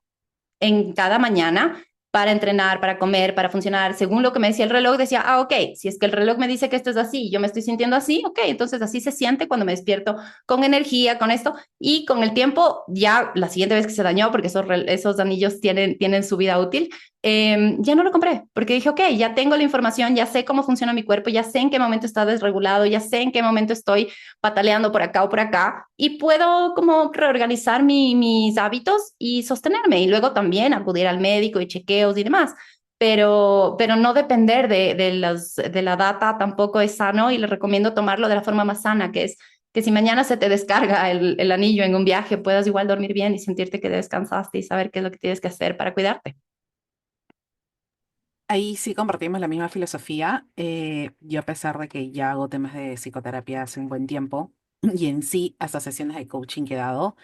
B: en cada mañana para entrenar, para comer, para funcionar, según lo que me decía el reloj, decía, ah, ok, si es que el reloj me dice que esto es así y yo me estoy sintiendo así, ok, entonces así se siente cuando me despierto con energía, con esto, y con el tiempo, ya la siguiente vez que se dañó, porque esos anillos tienen su vida útil, ya no lo compré, porque dije, ok, ya tengo la información, ya sé cómo funciona mi cuerpo, ya sé en qué momento está desregulado, ya sé en qué momento estoy pataleando por acá o por acá, y puedo como reorganizar mis hábitos y sostenerme, y luego también acudir al médico y chequeos y demás. Pero no depender de la data tampoco es sano y les recomiendo tomarlo de la forma más sana, que es que si mañana se te descarga el anillo en un viaje, puedas igual dormir bien y sentirte que descansaste y saber qué es lo que tienes que hacer para cuidarte.
A: Ahí sí compartimos la misma filosofía. Yo a pesar de que ya hago temas de psicoterapia hace un buen tiempo y en sí hasta sesiones de coaching que he dado,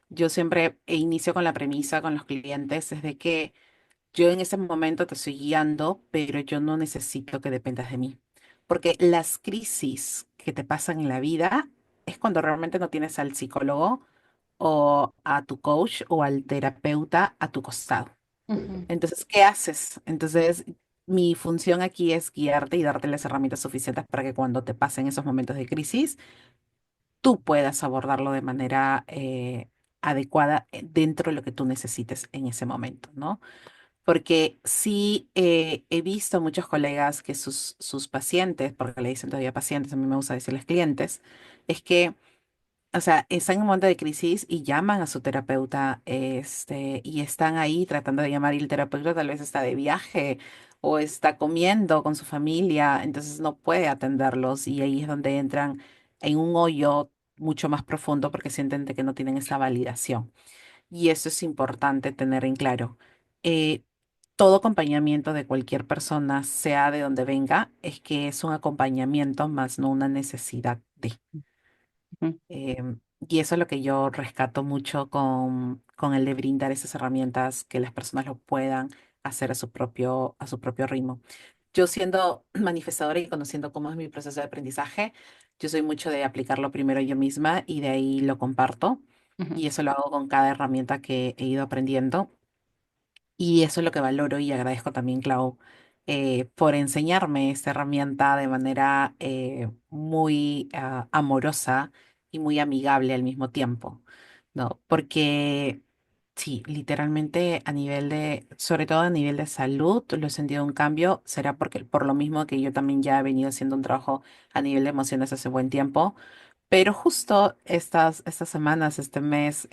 A: yo siempre inicio con la premisa con los clientes es de que yo en ese momento te estoy guiando, pero yo no necesito que dependas de mí. Porque las crisis que te pasan en la vida es cuando realmente no tienes al psicólogo o a tu coach o al terapeuta a tu costado.
B: Uh -huh.
A: Entonces, ¿qué haces? Entonces, mi función aquí es guiarte y darte las herramientas suficientes para que cuando te pasen esos momentos de crisis, tú puedas abordarlo de manera adecuada dentro de lo que tú necesites en ese momento, ¿no? porque sí he visto muchos colegas que sus pacientes, porque le dicen todavía pacientes, a mí me gusta decirles clientes, es que, o sea, están en un momento de crisis y llaman a su terapeuta, y están ahí tratando de llamar y el terapeuta tal vez está de viaje o está comiendo con su familia, entonces no puede atenderlos y ahí es donde entran en un hoyo mucho más profundo porque sienten de que no tienen esa validación. Y eso es importante tener en claro. Eh, Todo acompañamiento de cualquier persona, sea de donde venga, es que es un acompañamiento más no una necesidad de.
B: Ujú.
A: Y eso es lo que yo rescato mucho con el de brindar esas herramientas que las personas lo puedan hacer a su propio ritmo. Yo siendo manifestadora y conociendo cómo es mi proceso de aprendizaje, yo soy mucho de aplicarlo primero yo misma y de ahí lo comparto.
B: Ujú.
A: Y eso lo hago con cada herramienta que he ido aprendiendo. Y eso es lo que valoro y agradezco también, Clau, por enseñarme esta herramienta de manera muy amorosa y muy amigable al mismo tiempo, ¿no? Porque sí, literalmente a nivel de, sobre todo a nivel de salud, lo he sentido un cambio, será porque por lo mismo que yo también ya he venido haciendo un trabajo a nivel de emociones hace buen tiempo, pero justo estas semanas, este mes,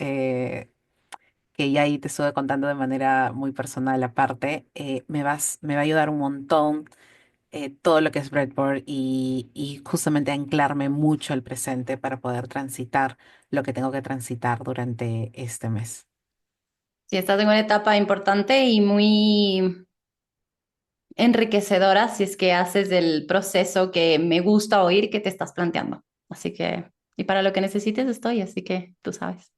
A: que ya ahí te estuve contando de manera muy personal aparte, me va a ayudar un montón todo lo que es Breadboard y justamente anclarme mucho al presente para poder transitar lo que tengo que transitar durante este mes.
B: Sí, estás en una etapa importante y muy enriquecedora si es que haces el proceso que me gusta oír que te estás planteando. Así que, y para lo que necesites estoy, así que tú sabes.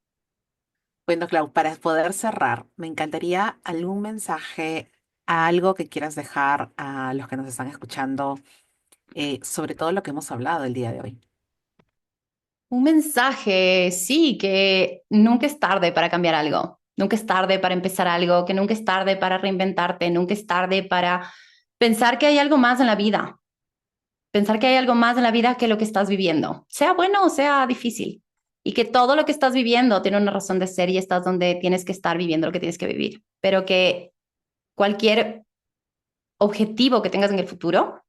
A: Bueno, Clau, para poder cerrar, me encantaría algún mensaje, algo que quieras dejar a los que nos están escuchando, sobre todo lo que hemos hablado el día de hoy.
B: Un mensaje, sí, que nunca es tarde para cambiar algo, nunca es tarde para empezar algo, que nunca es tarde para reinventarte, nunca es tarde para pensar que hay algo más en la vida, pensar que hay algo más en la vida que lo que estás viviendo, sea bueno o sea difícil, y que todo lo que estás viviendo tiene una razón de ser y estás donde tienes que estar viviendo lo que tienes que vivir, pero que cualquier objetivo que tengas en el futuro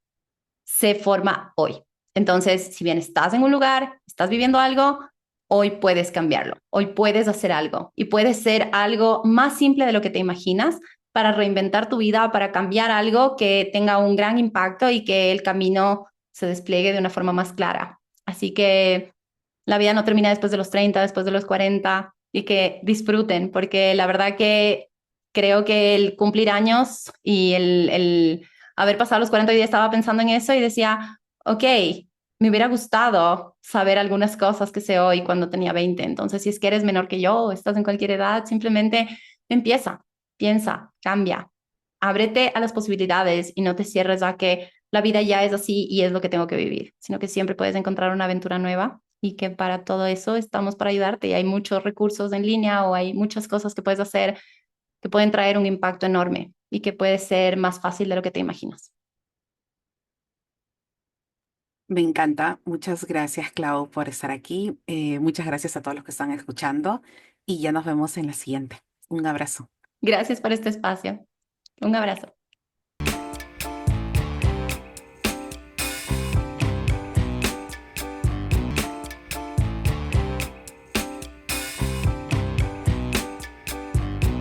B: se forma hoy. Entonces, si bien estás en un lugar, estás viviendo algo, hoy puedes cambiarlo, hoy puedes hacer algo y puede ser algo más simple de lo que te imaginas para reinventar tu vida, para cambiar algo que tenga un gran impacto y que el camino se despliegue de una forma más clara. Así que la vida no termina después de los 30, después de los 40 y que disfruten, porque la verdad que creo que el cumplir años y el haber pasado los 40 días estaba pensando en eso y decía, ok, me hubiera gustado saber algunas cosas que sé hoy cuando tenía 20. Entonces, si es que eres menor que yo o estás en cualquier edad, simplemente empieza, piensa, cambia, ábrete a las posibilidades y no te cierres a que la vida ya es así y es lo que tengo que vivir, sino que siempre puedes encontrar una aventura nueva y que para todo eso estamos para ayudarte y hay muchos recursos en línea o hay muchas cosas que puedes hacer que pueden traer un impacto enorme y que puede ser más fácil de lo que te imaginas.
A: Me encanta. Muchas gracias, Clau, por estar aquí. Muchas gracias a todos los que están escuchando y ya nos vemos en la siguiente. Un abrazo.
B: Gracias por este espacio. Un abrazo.